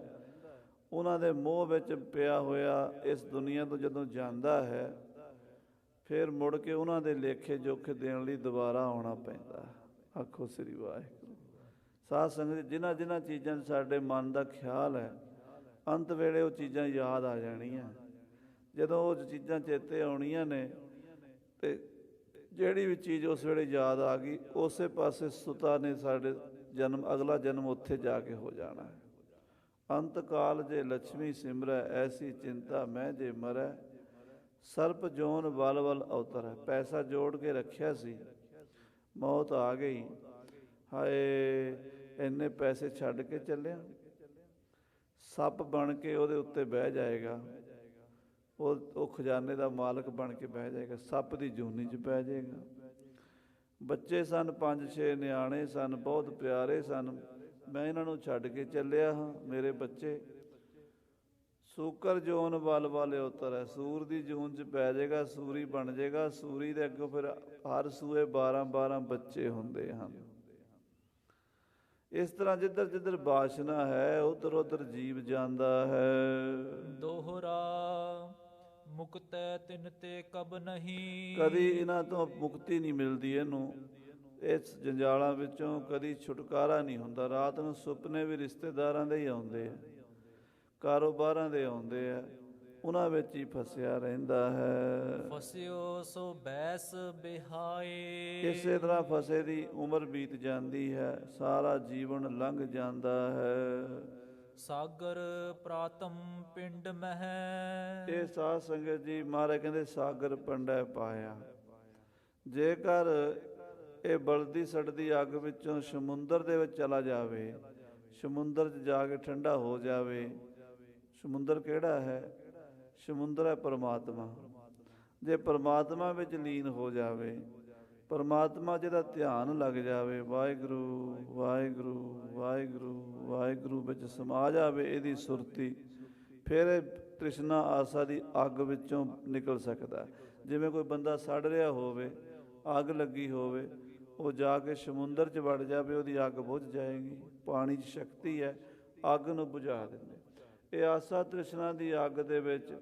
ਉਹਨਾਂ ਦੇ ਮੋਹ ਵਿੱਚ ਪਿਆ ਹੋਇਆ ਇਸ ਦੁਨੀਆ ਤੋਂ ਜਦੋਂ ਜਾਂਦਾ ਹੈ, ਫਿਰ ਮੁੜ ਕੇ ਉਹਨਾਂ ਦੇ ਲੇਖੇ ਜੋਖੇ ਦੇਣ ਲਈ ਦੁਬਾਰਾ ਆਉਣਾ ਪੈਂਦਾ। ਆਖੋ ਸ੍ਰੀ ਵਾਹਿਗੁਰੂ। ਸਾਧ ਸੰਗਤ, ਜਿਨ੍ਹਾਂ ਜਿਨ੍ਹਾਂ ਚੀਜ਼ਾਂ 'ਚ ਸਾਡੇ ਮਨ ਦਾ ਖਿਆਲ ਹੈ, ਅੰਤ ਵੇਲੇ ਉਹ ਚੀਜ਼ਾਂ ਯਾਦ ਆ ਜਾਣੀਆਂ। ਜਦੋਂ ਉਹ ਚੀਜ਼ਾਂ ਚੇਤੇ ਆਉਣੀਆਂ ਨੇ, ਤੇ ਜਿਹੜੀ ਵੀ ਚੀਜ਼ ਉਸ ਵੇਲੇ ਯਾਦ ਆ ਗਈ, ਉਸੇ ਪਾਸੇ ਸੁਤਾ ਨੇ ਸਾਡੇ ਜਨਮ, ਅਗਲਾ ਜਨਮ ਉੱਥੇ ਜਾ ਕੇ ਹੋ ਜਾਣਾ ਹੈ। ਅੰਤ ਕਾਲ ਜੇ ਲక్ష్ਮੀ ਸਿਮਰੈ, ਐਸੀ ਚਿੰਤਾ ਮੈਂ ਜੇ ਮਰੈ। ਸਰਪ ਜੋਨ ਬਲ ਬਲ ਅਵਤਰੈ। ਪੈਸਾ ਜੋੜ ਕੇ ਰੱਖਿਆ ਸੀ, ਮੌਤ ਆ ਗਈ, ਹਾਏ ਇੰਨੇ ਪੈਸੇ ਛੱਡ ਕੇ ਚੱਲਿਆ। ਸੱਪ ਬਣ ਕੇ ਉਹਦੇ ਉੱਤੇ ਬਹਿ ਜਾਏਗਾ, ਉਹ ਖਜ਼ਾਨੇ ਦਾ ਮਾਲਕ ਬਣ ਕੇ ਬਹਿ ਜਾਏਗਾ, ਸੱਪ ਦੀ ਜੂਨੀ 'ਚ ਪੈ ਜਾਏਗਾ। ਬੱਚੇ ਸਨ 5-6 ਨਿਆਣੇ ਸਨ, ਬਹੁਤ ਪਿਆਰੇ ਸਨ, ਮੈਂ ਇਹਨਾਂ ਨੂੰ ਛੱਡ ਕੇ ਚੱਲਿਆ ਹਾਂ। ਮੇਰੇ ਬੱਚੇ ਸੂਕਰ ਜੋਨ ਬਲ ਬਲ ਉਤਰ, ਸੂਰ ਦੀ ਜੂਨ 'ਚ ਪੈ ਜਾਏਗਾ, ਸੂਰੀ ਬਣ ਜਾਏਗਾ। ਸੂਰੀ ਦੇ ਅੱਗੋਂ ਫਿਰ ਹਰ ਸੂਏ 12-12 ਬੱਚੇ ਹੁੰਦੇ ਹਨ। ਇਸ ਤਰ੍ਹਾਂ ਜਿੱਧਰ ਜਿੱਧਰ ਬਾਸ਼ਨਾ ਹੈ, ਉੱਧਰ ਉੱਧਰ ਜੀਵ ਜਾਂਦਾ ਹੈ। ਦੋਹਰਾ ਮੁਕਤੈ ਤਿਨ ਤੇ ਕਬ ਨਹੀਂ। ਕਦੀ ਇਹਨਾਂ ਤੋਂ ਮੁਕਤੀ ਨਹੀਂ ਮਿਲਦੀ ਇਹਨੂੰ, ਇਸ ਜੰਜਾਲਾਂ ਵਿੱਚੋਂ ਕਦੀ ਛੁਟਕਾਰਾ ਨਹੀਂ ਹੁੰਦਾ। ਰਾਤ ਨੂੰ ਸੁਪਨੇ ਵੀ ਰਿਸ਼ਤੇਦਾਰਾਂ ਦੇ ਹੀ ਆਉਂਦੇ ਆ, ਕਾਰੋਬਾਰਾਂ ਦੇ ਆਉਂਦੇ ਆ, ਉਹਨਾਂ ਵਿੱਚ ਹੀ ਫਸਿਆ ਰਹਿੰਦਾ ਹੈ। ਫਸਿਓ ਸੋ ਬੈਸ ਬਿਹਾਏ। ਇਸੇ ਤਰ੍ਹਾਂ ਫਸੇ ਦੀ ਉਮਰ ਬੀਤ ਜਾਂਦੀ ਹੈ, ਸਾਰਾ ਜੀਵਨ ਲੰਘ ਜਾਂਦਾ ਹੈ। ਸਾਗਰ ਪ੍ਰਾਤਮ ਪਿੰਡ ਮਹਿ। ਇਹ ਸਾਧ ਸੰਗਤ ਜੀ, ਮਹਾਰਾਜ ਕਹਿੰਦੇ ਸਾਗਰ ਪੰਡੈ ਪਾਇਆ। ਜੇਕਰ ਇਹ ਬਲਦੀ ਸੜਦੀ ਅੱਗ ਵਿੱਚੋਂ ਸਮੁੰਦਰ ਦੇ ਵਿੱਚ ਚਲਾ ਜਾਵੇ, ਸਮੁੰਦਰ 'ਚ ਜਾ ਕੇ ਠੰਡਾ ਹੋ ਜਾਵੇ। ਸਮੁੰਦਰ ਕਿਹੜਾ ਹੈ? ਸਮੁੰਦਰ ਹੈ ਪਰਮਾਤਮਾ। ਜੇ ਪਰਮਾਤਮਾ ਵਿੱਚ ਲੀਨ ਹੋ ਜਾਵੇ, ਪਰਮਾਤਮਾ ਜਿਹਦਾ ਧਿਆਨ ਲੱਗ ਜਾਵੇ, ਵਾਹਿਗੁਰੂ ਵਾਹਿਗੁਰੂ ਵਾਹਿਗੁਰੂ ਵਾਹਿਗੁਰੂ ਵਿੱਚ ਸਮਾ ਜਾਵੇ ਇਹਦੀ ਸੁਰਤੀ, ਫਿਰ ਇਹ ਤ੍ਰਿਸ਼ਨਾ ਆਸਾ ਦੀ ਅੱਗ ਵਿੱਚੋਂ ਨਿਕਲ ਸਕਦਾ। ਜਿਵੇਂ ਕੋਈ ਬੰਦਾ ਸੜ ਰਿਹਾ ਹੋਵੇ, ਅੱਗ ਲੱਗੀ ਹੋਵੇ, ਉਹ ਜਾ ਕੇ ਸਮੁੰਦਰ 'ਚ ਵੜ ਜਾਵੇ, ਉਹਦੀ ਅੱਗ ਬੁਝ ਜਾਏਗੀ। ਪਾਣੀ 'ਚ ਸ਼ਕਤੀ ਹੈ, ਅੱਗ ਨੂੰ ਬੁਝਾ ਦਿੰਦੇ। ਇਹ ਆਸਾ ਤ੍ਰਿਸ਼ਨਾ ਦੀ ਅੱਗ ਦੇ ਵਿੱਚ,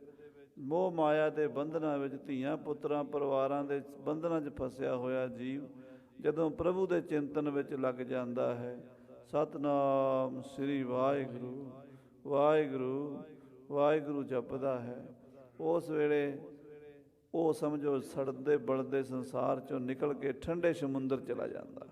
ਮੋਹ ਮਾਇਆ ਦੇ ਬੰਧਨਾਂ ਵਿੱਚ, ਧੀਆਂ ਪੁੱਤਰਾਂ ਪਰਿਵਾਰਾਂ ਦੇ ਬੰਧਨਾਂ 'ਚ ਫਸਿਆ ਹੋਇਆ ਜੀਵ ਜਦੋਂ ਪ੍ਰਭੂ ਦੇ ਚਿੰਤਨ ਵਿੱਚ ਲੱਗ ਜਾਂਦਾ ਹੈ, ਸਤਿਨਾਮ ਸ੍ਰੀ ਵਾਹਿਗੁਰੂ ਵਾਹਿਗੁਰੂ ਵਾਹਿਗੁਰੂ ਜਪਦਾ ਹੈ, ਉਸ ਵੇਲੇ ਉਹ ਸਮਝੋ ਸੜਦੇ ਬਲਦੇ ਸੰਸਾਰ 'ਚੋਂ ਨਿਕਲ ਕੇ ਠੰਡੇ ਸਮੁੰਦਰ ਚਲਾ ਜਾਂਦਾ।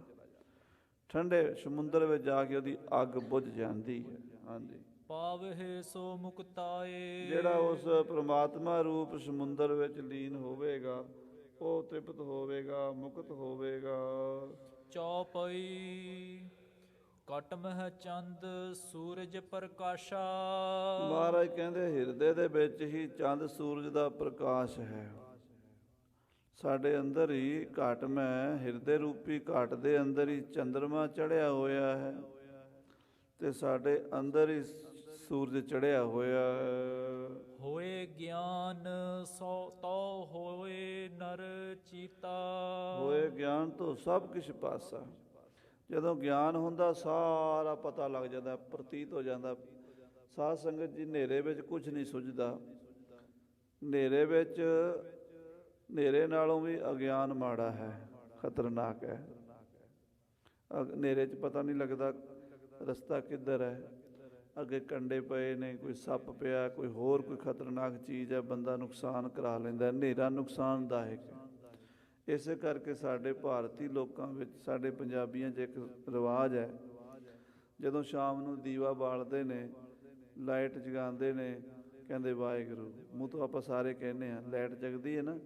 ਠੰਡੇ ਸਮੁੰਦਰ ਵਿੱਚ ਜਾ ਕੇ ਉਹਦੀ ਅੱਗ ਬੁਝ ਜਾਂਦੀ ਹੈ। ਹਾਂਜੀ, ਪਾਵਹਿ ਸੋ ਮੁਕਤਾਏ। ਜਿਹੜਾ ਉਸ ਪ੍ਰਮਾਤਮਾ ਰੂਪ ਸਮੁੰਦਰ ਵਿੱਚ ਲੀਨ ਹੋਵੇਗਾ, ਉਹ ਤ੍ਰਿਪਤ ਹੋਵੇਗਾ, ਮੁਕਤ ਹੋਵੇਗਾ। ਚੌਪਈ ਕਟ ਮਹਿ ਚੰਦ ਸੂਰਜ ਪ੍ਰਕਾਸ਼ਾ। ਮਹਾਰਾਜ ਕਹਿੰਦੇ ਹਿਰਦੇ ਦੇ ਵਿੱਚ ਹੀ ਚੰਦ ਸੂਰਜ ਦਾ ਪ੍ਰਕਾਸ਼ ਹੈ। ਸਾਡੇ ਅੰਦਰ ਹੀ ਘਟ ਮੈਂ, ਹਿਰਦੇ ਰੂਪੀ ਘਟ ਦੇ ਅੰਦਰ ਹੀ ਚੰਦਰਮਾ ਚੜ੍ਹਿਆ ਹੋਇਆ ਹੈ, ਤੇ ਸਾਡੇ ਅੰਦਰ ਹੀ ਸੂਰਜ ਚੜ੍ਹਿਆ ਹੋਇਆ ਹੈ। ਹੋਏ ਗਿਆਨ ਸੋ ਤੋ ਹੋਏ ਨਰ ਚੀਤਾ। ਹੋਏ ਗਿਆਨ ਤੋਂ ਸਭ ਕੁਛ ਪਾਸਾ। ਜਦੋਂ ਗਿਆਨ ਹੁੰਦਾ, ਸਾਰਾ ਪਤਾ ਲੱਗ ਜਾਂਦਾ, ਪ੍ਰਤੀਤ ਹੋ ਜਾਂਦਾ। ਸਾਧ ਸੰਗਤ ਜੀ, ਹਨੇਰੇ ਵਿੱਚ ਕੁਝ ਨਹੀਂ ਸੁੱਝਦਾ। ਹਨੇਰੇ ਵਿੱਚ, ਹਨੇਰੇ ਨਾਲੋਂ ਵੀ ਅਗਿਆਨ ਮਾੜਾ ਹੈ, ਖਤਰਨਾਕ ਹੈ। ਹਨੇਰੇ 'ਚ ਪਤਾ ਨਹੀਂ ਲੱਗਦਾ ਰਸਤਾ ਕਿੱਧਰ ਹੈ, ਅੱਗੇ ਕੰਡੇ ਪਏ ਨੇ, ਕੋਈ ਸੱਪ ਪਿਆ, ਕੋਈ ਹੋਰ ਕੋਈ ਖਤਰਨਾਕ ਚੀਜ਼ ਹੈ, ਬੰਦਾ ਨੁਕਸਾਨ ਕਰਾ ਲੈਂਦਾ। ਹਨੇਰਾ ਨੁਕਸਾਨਦਾਇਕ ਹੈ। ਇਸੇ ਕਰਕੇ ਸਾਡੇ ਭਾਰਤੀ ਲੋਕਾਂ ਵਿੱਚ, ਸਾਡੇ ਪੰਜਾਬੀਆਂ 'ਚ ਇੱਕ ਰਿਵਾਜ ਹੈ, ਜਦੋਂ ਸ਼ਾਮ ਨੂੰ ਦੀਵਾ ਬਾਲਦੇ ਨੇ, ਲਾਈਟ ਜਗਾਉਂਦੇ ਨੇ, ਕਹਿੰਦੇ ਵਾਹਿਗੁਰੂ। ਮੂੰਹ ਤੋਂ ਆਪਾਂ ਸਾਰੇ ਕਹਿੰਦੇ ਹਾਂ, ਲਾਈਟ ਜਗਦੀ ਹੈ ਨਾ,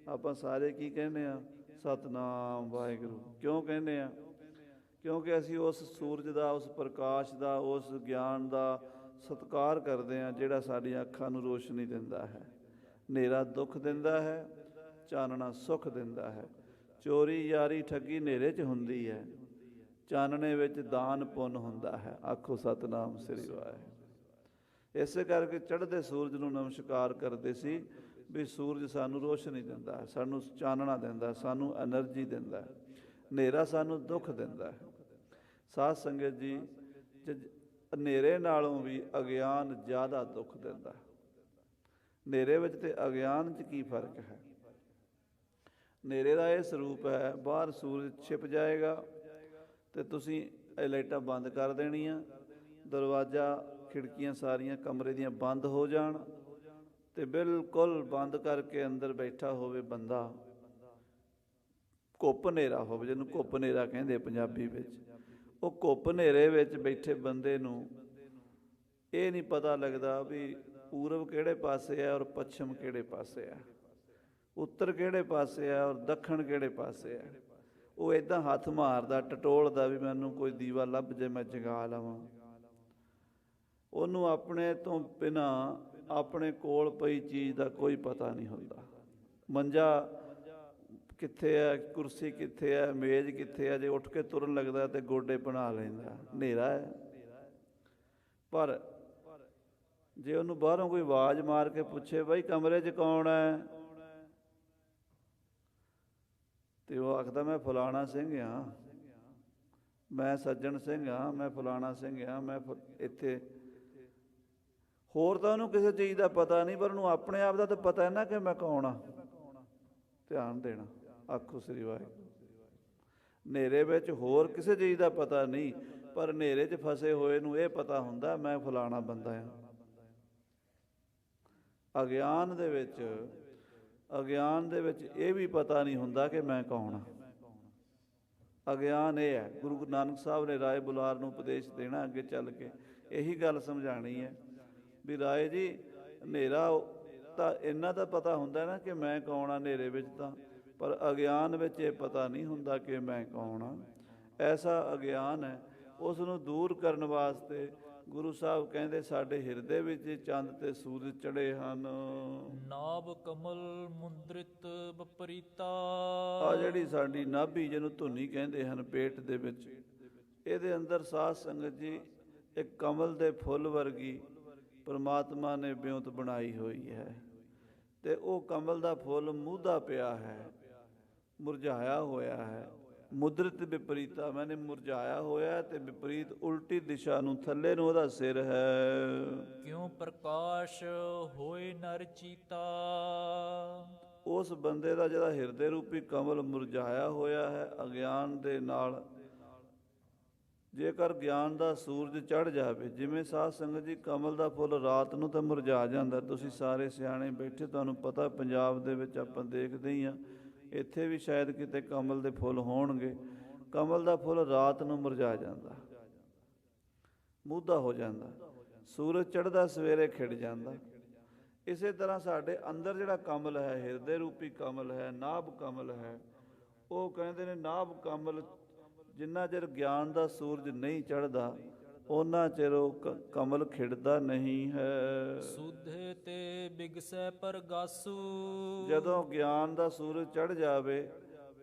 ਆਪਾਂ ਸਾਰੇ ਕੀ ਕਹਿੰਦੇ ਹਾਂ? ਸਤਿਨਾਮ ਵਾਹਿਗੁਰੂ। ਕਿਉਂ ਕਹਿੰਦੇ ਹਾਂ? ਕਿਉਂਕਿ ਅਸੀਂ ਉਸ ਸੂਰਜ ਦਾ, ਉਸ ਪ੍ਰਕਾਸ਼ ਦਾ, ਉਸ ਗਿਆਨ ਦਾ ਸਤਿਕਾਰ ਕਰਦੇ ਹਾਂ, ਜਿਹੜਾ ਸਾਡੀਆਂ ਅੱਖਾਂ ਨੂੰ ਰੋਸ਼ਨੀ ਦਿੰਦਾ ਹੈ। ਹਨੇਰਾ ਦੁੱਖ ਦਿੰਦਾ ਹੈ, ਚਾਨਣਾ ਸੁੱਖ ਦਿੰਦਾ ਹੈ। ਚੋਰੀ ਯਾਰੀ ਠੱਗੀ ਹਨੇਰੇ 'ਚ ਹੁੰਦੀ ਹੈ, ਚਾਨਣੇ ਵਿੱਚ ਦਾਨ ਪੁੰਨ ਹੁੰਦਾ ਹੈ। ਆਖੋ ਸਤਿਨਾਮ ਸ੍ਰੀ ਵਾਹਿਗੁਰੂ। ਇਸੇ ਕਰਕੇ ਚੜ੍ਹਦੇ ਸੂਰਜ ਨੂੰ ਨਮਸਕਾਰ ਕਰਦੇ ਸੀ, ਵੀ ਸੂਰਜ ਸਾਨੂੰ ਰੋਸ਼ਨੀ ਦਿੰਦਾ, ਸਾਨੂੰ ਚਾਨਣਾ ਦਿੰਦਾ, ਸਾਨੂੰ ਐਨਰਜੀ ਦਿੰਦਾ। ਹਨੇਰਾ ਸਾਨੂੰ ਦੁੱਖ ਦਿੰਦਾ ਹੈ। ਸਾਧ ਸੰਗਤ ਜੀ, ਹਨੇਰੇ ਨਾਲੋਂ ਵੀ ਅਗਿਆਨ ਜ਼ਿਆਦਾ ਦੁੱਖ ਦਿੰਦਾ। ਹਨੇਰੇ ਵਿੱਚ ਤੇ ਅਗਿਆਨ 'ਚ ਕੀ ਫਰਕ ਹੈ? ਹਨੇਰੇ ਦਾ ਇਹ ਸਰੂਪ ਹੈ, ਬਾਹਰ ਸੂਰਜ ਛਿਪ ਜਾਏਗਾ ਤੇ ਤੁਸੀਂ ਇਹ ਲਾਈਟਾਂ ਬੰਦ ਕਰ ਦੇਣੀਆਂ, ਦਰਵਾਜ਼ਾ ਖਿੜਕੀਆਂ ਸਾਰੀਆਂ ਕਮਰੇ ਦੀਆਂ ਬੰਦ ਹੋ ਜਾਣ ਤੇ ਬਿਲਕੁਲ ਬੰਦ ਕਰਕੇ ਅੰਦਰ ਬੈਠਾ ਹੋਵੇ ਬੰਦਾ, ਘੁੱਪ ਹਨੇਰਾ ਹੋਵੇ, ਜਿਹਨੂੰ ਘੁੱਪ ਹਨੇਰਾ ਕਹਿੰਦੇ ਪੰਜਾਬੀ ਵਿੱਚ। ਉਹ ਘੁੱਪ ਹਨੇਰੇ ਵਿੱਚ ਬੈਠੇ ਬੰਦੇ ਨੂੰ ਇਹ ਨਹੀਂ ਪਤਾ ਲੱਗਦਾ ਵੀ ਪੂਰਬ ਕਿਹੜੇ ਪਾਸੇ ਹੈ ਔਰ ਪੱਛਮ ਕਿਹੜੇ ਪਾਸੇ ਹੈ, ਉੱਤਰ ਕਿਹੜੇ ਪਾਸੇ ਹੈ ਔਰ ਦੱਖਣ ਕਿਹੜੇ ਪਾਸੇ ਹੈ। ਉਹ ਇੱਦਾਂ ਹੱਥ ਮਾਰਦਾ, ਟਟੋਲਦਾ ਵੀ ਮੈਨੂੰ ਕੋਈ ਦੀਵਾ ਲੱਭ ਜੇ ਮੈਂ ਜਗਾ ਲਵਾਂ। ਉਹਨੂੰ ਆਪਣੇ ਤੋਂ ਬਿਨਾਂ ਆਪਣੇ ਕੋਲ ਪਈ ਚੀਜ਼ ਦਾ ਕੋਈ ਪਤਾ ਨਹੀਂ ਹੁੰਦਾ। ਮੰਜਾ ਕਿੱਥੇ ਹੈ, ਕੁਰਸੀ ਕਿੱਥੇ ਹੈ, ਮੇਜ਼ ਕਿੱਥੇ ਹੈ। ਜੇ ਉੱਠ ਕੇ ਤੁਰਨ ਲੱਗਦਾ ਤੇ ਗੋਡੇ ਬਣਾ ਲੈਂਦਾ, ਹਨੇਰਾ ਹੈ। ਪਰ ਜੇ ਉਹਨੂੰ ਬਾਹਰੋਂ ਕੋਈ ਆਵਾਜ਼ ਮਾਰ ਕੇ ਪੁੱਛੇ, ਬਈ ਕਮਰੇ 'ਚ ਕੌਣ ਹੈ, ਤੇ ਉਹ ਆਖਦਾ ਮੈਂ ਫਲਾਣਾ ਸਿੰਘ ਹਾਂ, ਮੈਂ ਸੱਜਣ ਸਿੰਘ ਹਾਂ, ਮੈਂ ਫਲਾਣਾ ਸਿੰਘ ਹਾਂ, ਮੈਂ ਇੱਥੇ। ਹੋਰ ਤਾਂ ਉਹਨੂੰ ਕਿਸੇ ਚੀਜ਼ ਦਾ ਪਤਾ ਨਹੀਂ, ਪਰ ਉਹਨੂੰ ਆਪਣੇ ਆਪ ਦਾ ਤਾਂ ਪਤਾ ਹੈ ਨਾ ਕਿ ਮੈਂ ਕੌਣ ਹਾਂ। ਧਿਆਨ ਦੇਣਾ, ਆਖੋ ਸ੍ਰੀ ਵਾਹਿਗੁਰੂ। ਹਨੇਰੇ ਵਿੱਚ ਹੋਰ ਕਿਸੇ ਚੀਜ਼ ਦਾ ਪਤਾ ਨਹੀਂ, ਪਰ ਹਨੇਰੇ 'ਚ ਫਸੇ ਹੋਏ ਨੂੰ ਇਹ ਪਤਾ ਹੁੰਦਾ ਮੈਂ ਫਲਾਣਾ ਬੰਦਾ ਹਾਂ। ਅਗਿਆਨ ਦੇ ਵਿੱਚ ਇਹ ਵੀ ਪਤਾ ਨਹੀਂ ਹੁੰਦਾ ਕਿ ਮੈਂ ਕੌਣ ਹਾਂ। ਅਗਿਆਨ ਇਹ ਹੈ। ਗੁਰੂ ਨਾਨਕ ਸਾਹਿਬ ਨੇ ਰਾਏ ਬੁਲਾਰ ਨੂੰ ਉਪਦੇਸ਼ ਦੇਣਾ, ਅੱਗੇ ਚੱਲ ਕੇ ਇਹੀ ਗੱਲ ਸਮਝਾਣੀ ਹੈ ਵੀ ਰਾਏ ਜੀ, ਹਨੇਰਾ ਤਾਂ ਇੰਨਾ ਤਾਂ ਪਤਾ ਹੁੰਦਾ ਨਾ ਕਿ ਮੈਂ ਕੌਣ ਹਾਂ ਹਨੇਰੇ ਵਿੱਚ ਤਾਂ, ਪਰ ਅਗਿਆਨ ਵਿੱਚ ਇਹ ਪਤਾ ਨਹੀਂ ਹੁੰਦਾ ਕਿ ਮੈਂ ਕੌਣ ਹਾਂ। ਐਸਾ ਅਗਿਆਨ ਹੈ, ਉਸ ਨੂੰ ਦੂਰ ਕਰਨ ਵਾਸਤੇ ਗੁਰੂ ਸਾਹਿਬ ਕਹਿੰਦੇ ਸਾਡੇ ਹਿਰਦੇ ਵਿੱਚ ਚੰਦ ਤੇ ਸੂਰਜ ਚੜ੍ਹੇ ਹਨ। ਨਾਭ ਕਮਲ ਮੁੰਦ੍ਰਿਤ ਬਪਰੀਤਾ। ਆ ਜਿਹੜੀ ਸਾਡੀ ਨਾਭੀ, ਜਿਹਨੂੰ ਧੁਨੀ ਕਹਿੰਦੇ ਹਨ, ਪੇਟ ਦੇ ਵਿੱਚ, ਇਹਦੇ ਅੰਦਰ ਸਾਧ ਸੰਗਤ ਜੀ ਇੱਕ ਕਮਲ ਦੇ ਫੁੱਲ ਵਰਗੀ ਪਰਮਾਤਮਾ ਨੇ ਬਿਉਂਤ ਬਣਾਈ ਹੋਈ ਹੈ। ਤੇ ਉਹ ਕਮਲ ਦਾ ਫੁੱਲ ਮੂਧਾ ਪਿਆ ਹੈ, ਮੁਰਝਾਇਆ ਹੋਇਆ ਹੈ। ਮੁਦਰਿਤ ਵਿਪਰੀਤਾ, ਮੈਨੇ ਮੁਰਝਾਇਆ ਹੋਇਆ ਤੇ ਵਿਪਰੀਤ ਉਲਟੀ ਦਿਸ਼ਾ ਨੂੰ, ਥੱਲੇ ਨੂੰ ਉਹਦਾ ਸਿਰ ਹੈ। ਕਿਉਂ ਪ੍ਰਕਾਸ਼ ਹੋਏ ਨਰ ਚੀਤਾ। ਉਸ ਬੰਦੇ ਦਾ ਜਿਹੜਾ ਹਿਰਦੇ ਰੂਪੀ ਕਮਲ ਮੁਰਝਾਇਆ ਹੋਇਆ ਹੈ ਅਗਿਆਨ ਦੇ ਨਾਲ, ਜੇਕਰ ਗਿਆਨ ਦਾ ਸੂਰਜ ਚੜ੍ਹ ਜਾਵੇ, ਜਿਵੇਂ ਸਾਧ ਸੰਗਤ ਜੀ ਕਮਲ ਦਾ ਫੁੱਲ ਰਾਤ ਨੂੰ ਤਾਂ ਮੁਰਝਾ ਜਾਂਦਾ। ਤੁਸੀਂ ਸਾਰੇ ਸਿਆਣੇ ਬੈਠੇ, ਤੁਹਾਨੂੰ ਪਤਾ ਪੰਜਾਬ ਦੇ ਵਿੱਚ ਆਪਾਂ ਦੇਖਦੇ ਹੀ ਹਾਂ, ਇੱਥੇ ਵੀ ਸ਼ਾਇਦ ਕਿਤੇ ਕਮਲ ਦੇ ਫੁੱਲ ਹੋਣਗੇ। ਕਮਲ ਦਾ ਫੁੱਲ ਰਾਤ ਨੂੰ ਮੁਰਝਾ ਜਾਂਦਾ, ਮੂਧਾ ਹੋ ਜਾਂਦਾ, ਸੂਰਜ ਚੜ੍ਹਦਾ ਸਵੇਰੇ ਖਿੜ ਜਾਂਦਾ। ਇਸੇ ਤਰ੍ਹਾਂ ਸਾਡੇ ਅੰਦਰ ਜਿਹੜਾ ਕਮਲ ਹੈ, ਹਿਰਦੇ ਰੂਪੀ ਕਮਲ ਹੈ, ਨਾਭ ਕਮਲ ਹੈ, ਉਹ ਕਹਿੰਦੇ ਨੇ ਨਾਭ ਕਮਲ ਜਿੰਨਾ ਚਿਰ ਗਿਆਨ ਦਾ ਸੂਰਜ ਨਹੀਂ ਚੜ੍ਹਦਾ ਉਹਨਾਂ ਚਿਰ ਉਹ ਕਮਲ ਖਿੜਦਾ ਨਹੀਂ ਹੈ। ਸੁਧੇ ਤੇ ਬਿਗਸੈ ਪਰਗਾਸੂ। ਜਦੋਂ ਗਿਆਨ ਦਾ ਸੂਰਜ ਚੜ੍ਹ ਜਾਵੇ,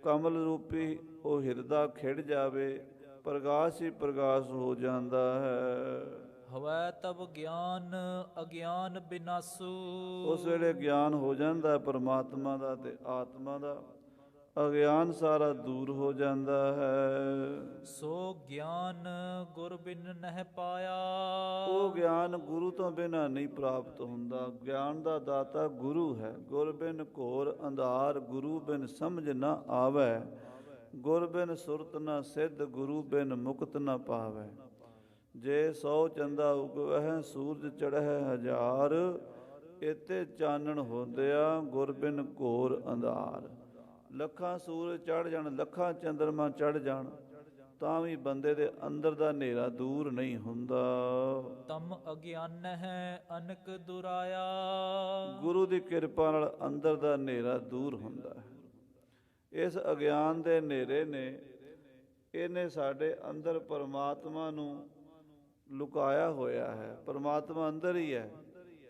ਕਮਲ ਰੂਪੀ ਉਹ ਹਿਰਦਾ ਖਿੜ ਜਾਵੇ, ਪ੍ਰਗਾਸ਼ ਹੀ ਪ੍ਰਗਾਸ਼ ਹੋ ਜਾਂਦਾ ਹੈ। ਹਵੈ ਤਬ ਗਿਆਨ ਅਗਿਆਨ ਬਿਨਾਸੂ। ਉਸ ਵੇਲੇ ਗਿਆਨ ਹੋ ਜਾਂਦਾ ਪਰਮਾਤਮਾ ਦਾ ਤੇ ਆਤਮਾ ਦਾ, ਅਗਿਆਨ ਸਾਰਾ ਦੂਰ ਹੋ ਜਾਂਦਾ ਹੈ। ਸੋ ਗਿਆਨ ਗੁਰ ਬਿਨ ਨਹਿ ਪਾਇਆ। ਉਹ ਗਿਆਨ ਗੁਰੂ ਤੋਂ ਬਿਨਾਂ ਨਹੀਂ ਪ੍ਰਾਪਤ ਹੁੰਦਾ। ਗਿਆਨ ਦਾ ਦਾਤਾ ਗੁਰੂ ਹੈ। ਗੁਰ ਬਿਨ ਘੋਰ ਅੰਧਾਰ, ਗੁਰੂ ਬਿਨ ਸਮਝ ਨਾ ਆਵੈ। ਗੁਰ ਬਿਨ ਸੁਰਤ ਨਾ ਸਿੱਧ, ਗੁਰੂ ਬਿਨ ਮੁਕਤ ਨਾ ਪਾਵੈ। ਜੇ 100 ਚੰਦਾ ਉਗਵਹਿ, ਸੂਰਜ ਚੜ੍ਹੈ ਹਜ਼ਾਰ। ਇਤੇ ਚਾਨਣ ਹੁੰਦਿਆ, ਗੁਰ ਬਿਨ ਘੋਰ ਅੰਧਾਰ। ਲੱਖਾਂ ਸੂਰਜ ਚੜ੍ਹ ਜਾਣ, ਲੱਖਾਂ ਚੰਦਰਮਾ ਚੜ੍ਹ ਜਾਣ, ਤਾਂ ਵੀ ਬੰਦੇ ਦੇ ਅੰਦਰ ਦਾ ਹਨੇਰਾ ਦੂਰ ਨਹੀਂ ਹੁੰਦਾ। ਤਮ ਅਗਿਆਨ ਹੈ ਅਨਕ ਦੁਰਾਇਆ। ਗੁਰੂ ਦੀ ਕਿਰਪਾ ਨਾਲ ਅੰਦਰ ਦਾ ਹਨੇਰਾ ਦੂਰ ਹੁੰਦਾ ਹੈ। ਇਸ ਅਗਿਆਨ ਦੇ ਹਨੇਰੇ ਨੇ, ਇਹਨੇ ਸਾਡੇ ਅੰਦਰ ਪਰਮਾਤਮਾ ਨੂੰ ਲੁਕਾਇਆ ਹੋਇਆ ਹੈ। ਪਰਮਾਤਮਾ ਅੰਦਰ ਹੀ ਹੈ।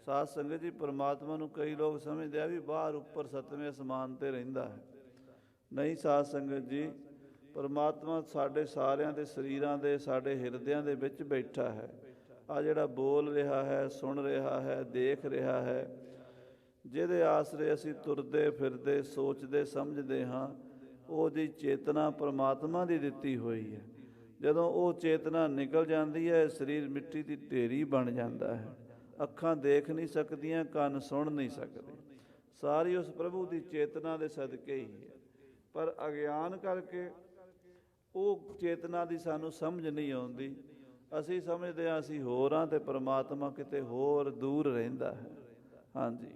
ਸਾਧ ਸੰਗਤ ਜੀ, ਪਰਮਾਤਮਾ ਨੂੰ ਕਈ ਲੋਕ ਸਮਝਦੇ ਆ ਵੀ ਬਾਹਰ ਉੱਪਰ 7ਵੇਂ ਅਸਮਾਨ 'ਤੇ ਰਹਿੰਦਾ ਹੈ। ਨਹੀਂ ਸਾਧ ਸੰਗਤ ਜੀ, ਪਰਮਾਤਮਾ ਸਾਡੇ ਸਾਰਿਆਂ ਦੇ ਸਰੀਰਾਂ ਦੇ, ਸਾਡੇ ਹਿਰਦਿਆਂ ਦੇ ਵਿੱਚ ਬੈਠਾ ਹੈ। ਆ ਜਿਹੜਾ ਬੋਲ ਰਿਹਾ ਹੈ, ਸੁਣ ਰਿਹਾ ਹੈ, ਦੇਖ ਰਿਹਾ ਹੈ, ਜਿਹਦੇ ਆਸਰੇ ਅਸੀਂ ਤੁਰਦੇ ਫਿਰਦੇ, ਸੋਚਦੇ ਸਮਝਦੇ ਹਾਂ, ਉਹਦੀ ਚੇਤਨਾ ਪਰਮਾਤਮਾ ਦੀ ਦਿੱਤੀ ਹੋਈ ਹੈ। ਜਦੋਂ ਉਹ ਚੇਤਨਾ ਨਿਕਲ ਜਾਂਦੀ ਹੈ, ਸਰੀਰ ਮਿੱਟੀ ਦੀ ਢੇਰੀ ਬਣ ਜਾਂਦਾ ਹੈ। ਅੱਖਾਂ ਦੇਖ ਨਹੀਂ ਸਕਦੀਆਂ, ਕੰਨ ਸੁਣ ਨਹੀਂ ਸਕਦੇ, ਸਾਰੀ ਉਸ ਪ੍ਰਭੂ ਦੀ ਚੇਤਨਾ ਦੇ ਸਦਕੇ ਹੀ ਹੈ। ਪਰ ਅਗਿਆਨ ਕਰਕੇ ਉਹ ਚੇਤਨਾ ਦੀ ਸਾਨੂੰ ਸਮਝ ਨਹੀਂ ਆਉਂਦੀ। ਅਸੀਂ ਸਮਝਦੇ ਹਾਂ ਅਸੀਂ ਹੋਰ ਹਾਂ ਤੇ ਪਰਮਾਤਮਾ ਕਿਤੇ ਹੋਰ ਦੂਰ ਰਹਿੰਦਾ ਹੈ। ਹਾਂਜੀ।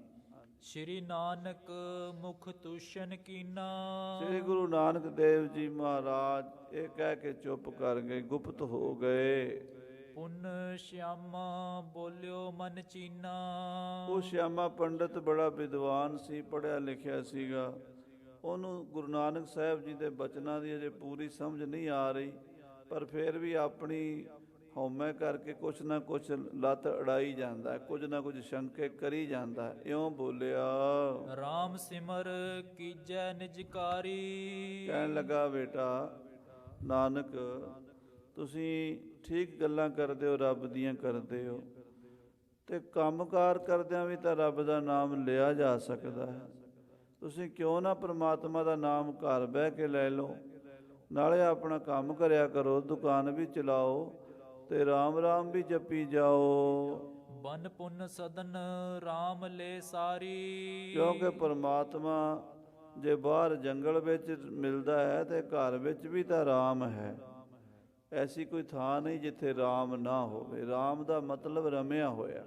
ਸ਼੍ਰੀ ਨਾਨਕ ਮੁਖ ਤੁਸ਼ਨ ਕੀਨਾ। ਸ੍ਰੀ ਗੁਰੂ ਨਾਨਕ ਦੇਵ ਜੀ ਮਹਾਰਾਜ ਇਹ ਕਹਿ ਕੇ ਚੁੱਪ ਕਰ ਗਏ, ਗੁਪਤ ਹੋ ਗਏ। ਪੁੰਨ ਸ਼ਿਆਮਾ ਬੋਲਿਓ ਮਨ ਚੀਨਾ। ਉਹ ਸ਼ਿਆਮਾ ਪੰਡਤ ਬੜਾ ਵਿਦਵਾਨ ਸੀ, ਪੜ੍ਹਿਆ ਲਿਖਿਆ ਸੀਗਾ। ਉਹਨੂੰ ਗੁਰੂ ਨਾਨਕ ਸਾਹਿਬ ਜੀ ਦੇ ਬਚਨਾਂ ਦੀ ਅਜੇ ਪੂਰੀ ਸਮਝ ਨਹੀਂ ਆ ਰਹੀ, ਪਰ ਫਿਰ ਵੀ ਆਪਣੀ ਹਉਮੈ ਕਰਕੇ ਕੁਛ ਨਾ ਕੁਛ ਲੱਤ ਅੜਾਈ ਜਾਂਦਾ, ਕੁਝ ਨਾ ਕੁਝ ਸ਼ੰਕੇ ਕਰੀ ਜਾਂਦਾ। ਇਉਂ ਬੋਲਿਆ, ਰਾਮ ਸਿਮਰ ਕੀਜੈ ਨਿਜਕਾਰੀ। ਕਹਿਣ ਲੱਗਾ, ਬੇਟਾ ਨਾਨਕ ਤੁਸੀਂ ਠੀਕ ਗੱਲਾਂ ਕਰਦੇ ਹੋ, ਰੱਬ ਦੀਆਂ ਕਰਦੇ ਹੋ, ਤੇ ਕੰਮਕਾਰ ਕਰਦਿਆਂ ਵੀ ਤਾਂ ਰੱਬ ਦਾ ਨਾਮ ਲਿਆ ਜਾ ਸਕਦਾ ਹੈ। ਤੁਸੀਂ ਕਿਉਂ ਨਾ ਪਰਮਾਤਮਾ ਦਾ ਨਾਮ ਘਰ ਬਹਿ ਕੇ ਲੈ ਲਓ, ਨਾਲੇ ਆਪਣਾ ਕੰਮ ਕਰਿਆ ਕਰੋ, ਦੁਕਾਨ ਵੀ ਚਲਾਓ ਤੇ ਰਾਮ ਰਾਮ ਵੀ ਜਪੀ ਜਾਓ। ਬਨ ਪੁੰਨ ਸਦਨ ਰਾਮ ਲੈ ਸਾਰੀ। ਕਿਉਂਕਿ ਪਰਮਾਤਮਾ ਜੇ ਬਾਹਰ ਜੰਗਲ ਵਿੱਚ ਮਿਲਦਾ ਹੈ ਤੇ ਘਰ ਵਿੱਚ ਵੀ ਤਾਂ ਰਾਮ ਹੈ। ਐਸੀ ਕੋਈ ਥਾਂ ਨਹੀਂ ਜਿੱਥੇ ਰਾਮ ਨਾ ਹੋਵੇ। ਰਾਮ ਦਾ ਮਤਲਬ ਰਮਿਆ ਹੋਇਆ,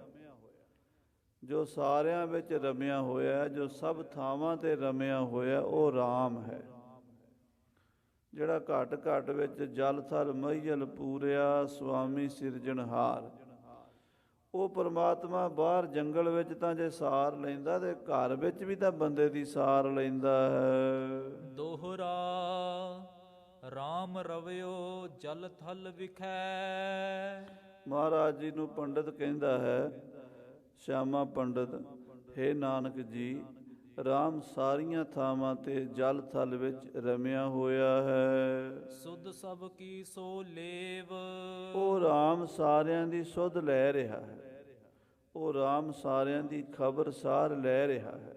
ਜੋ ਸਾਰਿਆਂ ਵਿੱਚ ਰਮਿਆ ਹੋਇਆ, ਜੋ ਸਭ ਥਾਵਾਂ ਤੇ ਰਮਿਆ ਹੋਇਆ, ਉਹ ਰਾਮ ਹੈ। ਜਿਹੜਾ ਘਟ ਘਟ ਵਿੱਚ ਜਲ ਥਲ ਮਹੀਲ ਪੂਰਿਆ, ਸੁਆਮੀ ਸਿਰਜਣਹਾਰ। ਉਹ ਪਰਮਾਤਮਾ ਬਾਹਰ ਜੰਗਲ ਵਿੱਚ ਤਾਂ ਜੇ ਸਾਰ ਲੈਂਦਾ ਤੇ ਘਰ ਵਿੱਚ ਵੀ ਤਾਂ ਬੰਦੇ ਦੀ ਸਾਰ ਲੈਂਦਾ ਹੈ। ਦੋਹਰਾ ਰਾਮ ਰਵਿਓ ਜਲ ਥਲ ਵਿਖੈ। ਮਹਾਰਾਜ ਜੀ ਨੂੰ ਪੰਡਤ ਕਹਿੰਦਾ ਹੈ, ਸ਼ਿਆਮਾ ਪੰਡਤ, ਹੇ ਨਾਨਕ ਜੀ, ਰਾਮ ਸਾਰੀਆਂ ਥਾਵਾਂ ਤੇ ਜਲ ਥਲ ਵਿੱਚ ਰਮਿਆ ਹੋਇਆ ਹੈ। ਸੁਧ ਸਭ ਕੀ ਸੋ ਲੇਵ। ਉਹ ਰਾਮ ਸਾਰਿਆਂ ਦੀ ਸੁਧ ਲੈ ਰਿਹਾ ਹੈ। ਉਹ ਰਾਮ ਸਾਰਿਆਂ ਦੀ ਖਬਰ ਸਾਰ ਲੈ ਰਿਹਾ ਹੈ।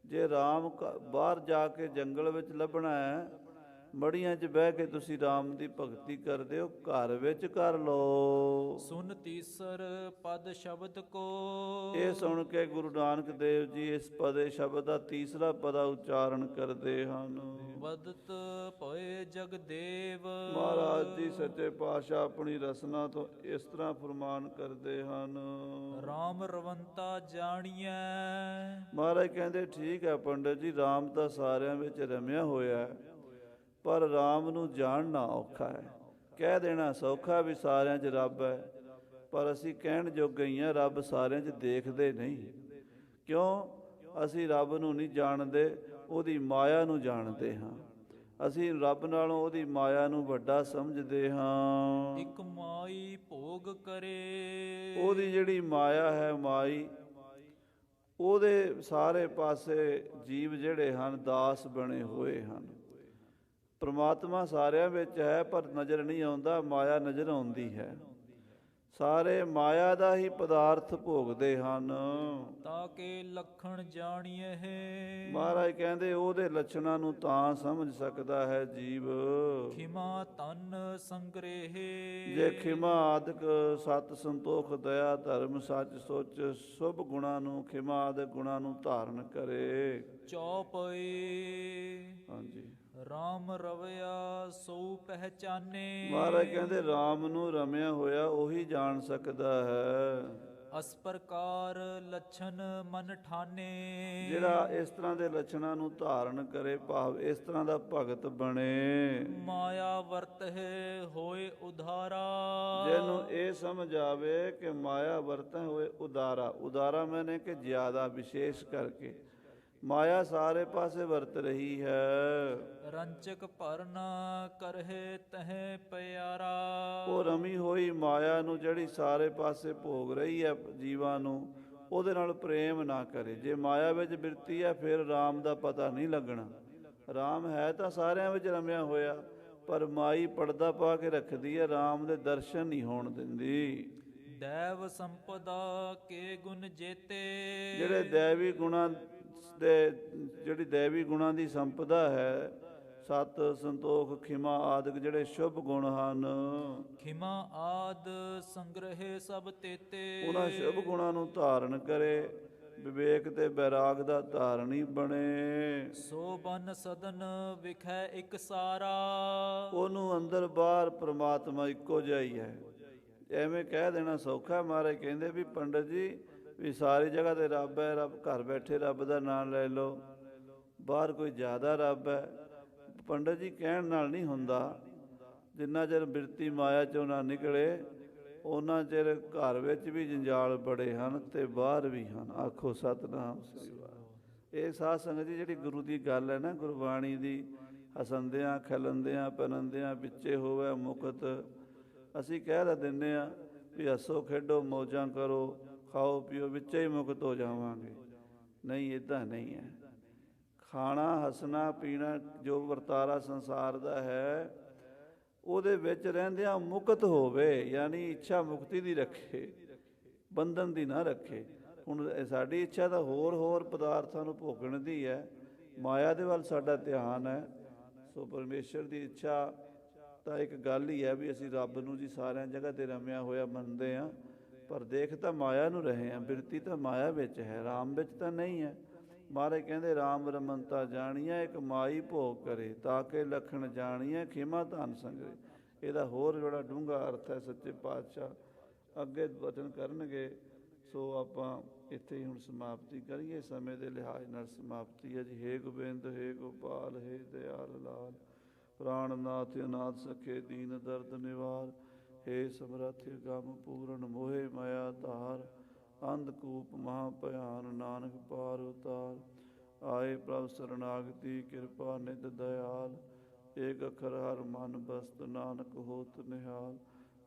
ਜੇ ਰਾਮ ਬਾਹਰ ਜਾ ਕੇ ਜੰਗਲ ਵਿੱਚ ਲੱਭਣਾ ਹੈ, ਮੜੀਆਂ 'ਚ ਬਹਿ ਕੇ ਤੁਸੀਂ ਰਾਮ ਦੀ ਭਗਤੀ ਕਰਦੇ ਹੋ, ਘਰ ਵਿੱਚ ਕਰ ਲਓ। ਸੁਨ ਤੀਸਰ ਪਦ ਸ਼ਬਦ ਕੋ। ਇਹ ਸੁਣ ਕੇ ਗੁਰੂ ਨਾਨਕ ਦੇਵ ਜੀ ਇਸ ਪਦੇ ਸ਼ਬਦ ਦਾ ਤੀਸਰਾ ਪਦਾ ਉਚਾਰਨ ਕਰਦੇ ਹਨ। ਵਦਤ ਭਏ ਜਗਦੇਵ। ਮਹਾਰਾਜ ਜੀ ਸੱਚੇ ਪਾਤਸ਼ਾਹ ਆਪਣੀ ਰਸਨਾ ਤੋਂ ਇਸ ਤਰ੍ਹਾਂ ਫਰਮਾਨ ਕਰਦੇ ਹਨ। ਰਾਮ ਰਵੰਤਾ ਜਾਣੀਐ। ਮਹਾਰਾਜ ਕਹਿੰਦੇ, ਠੀਕ ਹੈ ਪੰਡਤ ਜੀ, ਰਾਮ ਤਾਂ ਸਾਰਿਆਂ ਵਿੱਚ ਰਮਿਆ ਹੋਇਆ ਹੈ, ਪਰ ਰਾਮ ਨੂੰ ਜਾਣਨਾ ਔਖਾ ਹੈ। ਕਹਿ ਦੇਣਾ ਸੌਖਾ ਵੀ ਸਾਰਿਆਂ 'ਚ ਰੱਬ ਹੈ, ਪਰ ਅਸੀਂ ਕਹਿਣ ਜੋਗੇ ਹੀ ਹਾਂ, ਰੱਬ ਸਾਰਿਆਂ 'ਚ ਦੇਖਦੇ ਨਹੀਂ। ਕਿਉਂ? ਅਸੀਂ ਰੱਬ ਨੂੰ ਨਹੀਂ ਜਾਣਦੇ, ਉਹਦੀ ਮਾਇਆ ਨੂੰ ਜਾਣਦੇ ਹਾਂ। ਅਸੀਂ ਰੱਬ ਨਾਲੋਂ ਉਹਦੀ ਮਾਇਆ ਨੂੰ ਵੱਡਾ ਸਮਝਦੇ ਹਾਂ। ਇੱਕ ਮਾਈ ਭੋਗ ਕਰੇ। ਉਹਦੀ ਜਿਹੜੀ ਮਾਇਆ ਹੈ, ਮਾਈ, ਉਹਦੇ ਸਾਰੇ ਪਾਸੇ ਜੀਵ ਜਿਹੜੇ ਹਨ ਦਾਸ ਬਣੇ ਹੋਏ ਹਨ। ਪਰਮਾਤਮਾ ਸਾਰਿਆਂ ਵਿੱਚ ਹੈ, ਪਰ ਨਜ਼ਰ ਨਹੀਂ ਆਉਂਦਾ, ਮਾਇਆ ਨਜ਼ਰ ਆਉਂਦੀ ਹੈ। ਸਾਰੇ ਮਾਇਆ ਦਾ ਹੀ ਪਦਾਰਥ ਭੋਗਦੇ ਹਨ। ਤਾਂ ਕਿ ਲਖਣ ਜਾਣੀਏ ਹੈ। ਮਹਾਰਾਜ ਕਹਿੰਦੇ ਉਹਦੇ ਲੱਛਣਾਂ ਨੂੰ ਤਾਂ ਸਮਝ ਸਕਦਾ ਹੈ ਜੀਵ। ਖਿਮਾ ਤਨ ਸੰਗ੍ਰਹਿ। ਜੇ ਖਿਮਾ ਆਦਿਕ ਸਤ ਸੰਤੋਖ ਦਇਆ ਧਰਮ ਸੱਚ ਸੋਚ ਸ਼ੁਭ ਗੁਣਾਂ ਨੂੰ, ਖਿਮਾ ਆਦਿਕ ਗੁਣਾਂ ਨੂੰ ਧਾਰਨ ਕਰੇ। ਚੌਪਈ। ਹਾਂਜੀ। ਰਾਮ ਰਵਿਆ ਸੋ ਪਹਿਚਾਨੇ। ਮਹਾਰਾਜ ਕਹਿੰਦੇ ਰਾਮ ਨੂੰ ਰਮਿਆ ਹੋਇਆ ਉਹੀ ਜਾਣ ਸਕਦਾ ਹੈ। ਅਸ ਪ੍ਰਕਾਰ ਲੱਛਣ ਮਨ ਠਾਨੇ। ਜਿਹੜਾ ਇਸ ਤਰ੍ਹਾਂ ਦੇ ਲੱਛਣਾਂ ਨੂੰ ਧਾਰਨ ਕਰੇ, ਭਾਵ ਇਸ ਤਰ੍ਹਾਂ ਦਾ ਭਗਤ ਬਣੇ। ਮਾਇਆ ਵਰਤ ਹੈ ਹੋਏ ਉਧਾਰਾ। ਜਿਹਨੂੰ ਇਹ ਸਮਝ ਆਵੇ ਕਿ ਮਾਇਆ ਵਰਤ ਹੋਏ ਉਦਾਰਾ। ਉਦਾਰਾ ਮੈਨੇ ਕਿ ਜ਼ਿਆਦਾ, ਵਿਸ਼ੇਸ਼ ਕਰਕੇ ਮਾਇਆ ਸਾਰੇ ਪਾਸੇ ਵਰਤ ਰਹੀ ਹੈ। ਰੰਚਕ ਭਰਨਾ ਕਰਹਿ ਤਹਿ ਪਿਆਰਾ। ਉਹ ਰਮੀ ਹੋਈ ਮਾਇਆ ਨੂੰ ਜਿਹੜੀ ਸਾਰੇ ਪਾਸੇ ਭੋਗ ਰਹੀ ਹੈ ਜੀਵਾਂ ਨੂੰ, ਉਹਦੇ ਨਾਲ ਪ੍ਰੇਮ ਨਾ ਕਰੇ। ਜੇ ਮਾਇਆ ਵਿੱਚ ਬਿਰਤੀ ਹੈ ਫਿਰ ਰਾਮ ਦਾ ਪਤਾ ਨਹੀਂ ਲੱਗਣਾ। ਰਾਮ ਹੈ ਤਾਂ ਸਾਰਿਆਂ ਵਿੱਚ ਰਮਿਆ ਹੋਇਆ, ਪਰ ਮਾਈ ਪਰਦਾ ਪਾ ਕੇ ਰੱਖਦੀ ਹੈ, ਰਾਮ ਦੇ ਦਰਸ਼ਨ ਨਹੀਂ ਹੋਣ ਦਿੰਦੀ। ਦੇਵ ਸੰਪਦਾ ਕੇ ਗੁਣ ਜੇਤੇ। ਜਿਹੜੇ ਦੇਵੀ ਗੁਣਾਂ ਦੇ, ਜਿਹੜੀ ਦੇਵੀ ਗੁਣਾਂ ਦੀ ਸੰਪਦਾ ਹੈ, ਸਤ ਸੰਤੋਖ ਖਿਮਾ ਆਦਿਕ ਜਿਹੜੇ ਸ਼ੁਭ ਗੁਣ ਹਨ, ਖਿਮਾ ਆਦ ਸੰਗ੍ਰਹਿ ਸਭ ਤੇਤੇ। ਉਹਨਾਂ ਸ਼ੁਭ ਗੁਣਾਂ ਨੂੰ ਧਾਰਨ ਕਰੇ, ਵਿਵੇਕ ਤੇ ਬੈਰਾਗ ਦਾ ਧਾਰਨੀ ਬਣੇ। ਸੋ ਬਨ ਸਦਨ ਵਿਖੈ ਇੱਕ ਸਾਰਾ। ਉਹਨੂੰ ਅੰਦਰ ਬਾਹਰ ਪ੍ਰਮਾਤਮਾ ਇੱਕੋ ਜਿਹਾ ਹੀ ਹੈ। ਐਵੇਂ ਕਹਿ ਦੇਣਾ ਸੌਖਾ। ਮਹਾਰਾਜ ਕਹਿੰਦੇ ਵੀ ਪੰਡਤ ਜੀ ਵੀ ਸਾਰੀ ਜਗ੍ਹਾ ਤੇ ਰੱਬ ਹੈ, ਰੱਬ ਘਰ ਬੈਠੇ ਰੱਬ ਦਾ ਨਾਮ ਲੈ ਲਓ, ਬਾਹਰ ਕੋਈ ਜ਼ਿਆਦਾ ਰੱਬ ਹੈ। ਪੰਡਤ ਜੀ ਕਹਿਣ ਨਾਲ ਨਹੀਂ ਹੁੰਦਾ। ਜਿੰਨਾ ਚਿਰ ਬਿਰਤੀ ਮਾਇਆ ਚੋਂ ਨਾ ਨਿਕਲੇ ਉਹਨਾਂ ਚਿਰ ਘਰ ਵਿੱਚ ਵੀ ਜੰਜਾਲ ਬੜੇ ਹਨ ਤੇ ਬਾਹਰ ਵੀ ਹਨ। ਆਖੋ ਸਤਿਨਾਮ ਸ੍ਰੀ ਵਾਹਿਗੁਰੂ। ਇਹ ਸਾਧ ਸੰਗਤ ਜੀ ਜਿਹੜੀ ਗੁਰੂ ਦੀ ਗੱਲ ਹੈ ਨਾ, ਗੁਰਬਾਣੀ ਦੀ, ਹਸੰਦਿਆਂ ਖਿਲੰਦਿਆਂ ਪਰੰਦਿਆਂ ਵਿੱਚੇ ਹੋਵੇ ਮੁਕਤ। ਅਸੀਂ ਕਹਿ ਤਾਂ ਦਿੰਦੇ ਹਾਂ ਵੀ ਹੱਸੋ ਖੇਡੋ ਮੌਜਾਂ ਕਰੋ, ਖਾਓ ਪੀਓ, ਵਿੱਚੇ ਹੀ ਮੁਕਤ ਹੋ ਜਾਵਾਂਗੇ। ਨਹੀਂ, ਇੱਦਾਂ ਨਹੀਂ ਹੈ। ਖਾਣਾ ਹੱਸਣਾ ਪੀਣਾ ਜੋ ਵਰਤਾਰਾ ਸੰਸਾਰ ਦਾ ਹੈ ਉਹਦੇ ਵਿੱਚ ਰਹਿੰਦਿਆਂ ਮੁਕਤ ਹੋਵੇ, ਯਾਨੀ ਇੱਛਾ ਮੁਕਤੀ ਦੀ ਰੱਖੇ, ਬੰਧਨ ਦੀ ਨਾ ਰੱਖੇ। ਹੁਣ ਸਾਡੀ ਇੱਛਾ ਤਾਂ ਹੋਰ ਪਦਾਰਥਾਂ ਨੂੰ ਭੋਗਣ ਦੀ ਹੈ, ਮਾਇਆ ਦੇ ਵੱਲ ਸਾਡਾ ਧਿਆਨ ਹੈ। ਸੋ ਪਰਮੇਸ਼ਰ ਦੀ ਇੱਛਾ ਤਾਂ ਇੱਕ ਗੱਲ ਹੀ ਹੈ ਵੀ ਅਸੀਂ ਰੱਬ ਨੂੰ ਜੀ ਸਾਰਿਆਂ ਜਗ੍ਹਾ 'ਤੇ ਰਮਿਆ ਹੋਇਆ ਮੰਨਦੇ ਹਾਂ, ਪਰ ਦੇਖ ਤਾਂ ਮਾਇਆ ਨੂੰ ਰਹੇ ਹਾਂ। ਬਿਰਤੀ ਤਾਂ ਮਾਇਆ ਵਿੱਚ ਹੈ, ਰਾਮ ਵਿੱਚ ਤਾਂ ਨਹੀਂ ਹੈ। ਮਹਾਰਾਜ ਕਹਿੰਦੇ ਰਾਮ ਰਮਨਤਾ ਜਾਣੀਐ ਇੱਕ ਮਾਈ ਭੋਗ ਕਰੇ, ਤਾਂ ਕਿ ਲਖਣ ਜਾਣੀਐ ਖਿਮਾ ਧਨ ਸੰਗਰੇ। ਇਹਦਾ ਹੋਰ ਬੜਾ ਡੂੰਘਾ ਅਰਥ ਹੈ। ਸੱਚੇ ਪਾਤਸ਼ਾਹ ਅੱਗੇ ਵਚਨ ਕਰਨਗੇ। ਸੋ ਆਪਾਂ ਇੱਥੇ ਹੀ ਹੁਣ ਸਮਾਪਤੀ ਕਰੀਏ, ਸਮੇਂ ਦੇ ਲਿਹਾਜ਼ ਨਾਲ ਸਮਾਪਤੀ ਹੈ ਜੀ। ਹੇ ਗੋਬਿੰਦ ਹੇ ਗੋਪਾਲ ਹੇ ਦਿਆਲ ਲਾਲ, ਪ੍ਰਾਣਨਾਥ ਅਨਾਥ ਸਖੇ ਦੀਨ ਦਰਦ ਨਿਵਾਰ। ਹੇ ਸਮਰੱਥ ਗਮ ਪੂਰਨ ਮੋਹਿ ਮਾਇਆ ਧਾਰ, ਅੰਧਕੂਪ ਮਹਾ ਭਿਆਨ ਨਾਨਕ ਪਾਰ ਉਤਾਰ। ਆਏ ਪ੍ਰਭ ਸਰਨਾਗਤੀ ਕਿਰਪਾ ਨਿਧ ਦਇਆਲ, ਏਕ ਅੱਖਰ ਹਰ ਮਨ ਬਸਤ ਨਾਨਕ ਹੋਤ ਨਿਹਾਲ।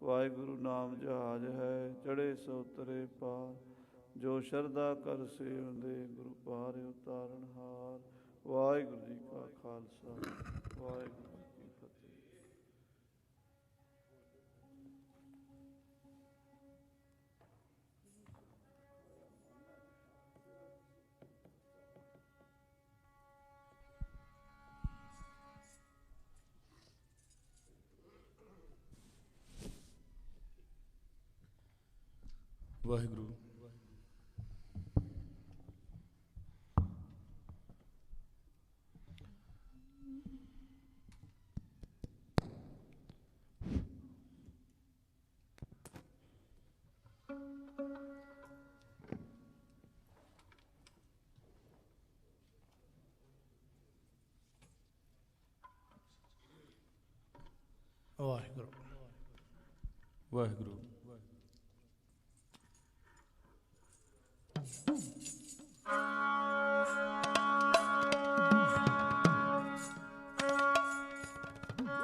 ਵਾਹਿਗੁਰੂ ਨਾਮ ਜਹਾਜ ਹੈ ਚੜ੍ਹੇ ਸੋ ਤਰੇ ਪਾਰ, ਜੋ ਸ਼ਰਧਾ ਕਰ ਸੇਵੰਦੇ ਗੁਰੂ ਪਾਰ ਉਤਾਰਨ ਹਾਰ। ਵਾਹਿਗੁਰੂ ਜੀ ਕਾ ਖਾਲਸਾ ਵਾਹਿਗੁਰੂ ਜੀ ਕੀ ਫਤਿਹ। ਵਾਹਿਗੁਰੂ। ਵਾਹਿਗੁਰੂ ਵਾਹਿਗੁਰੂ।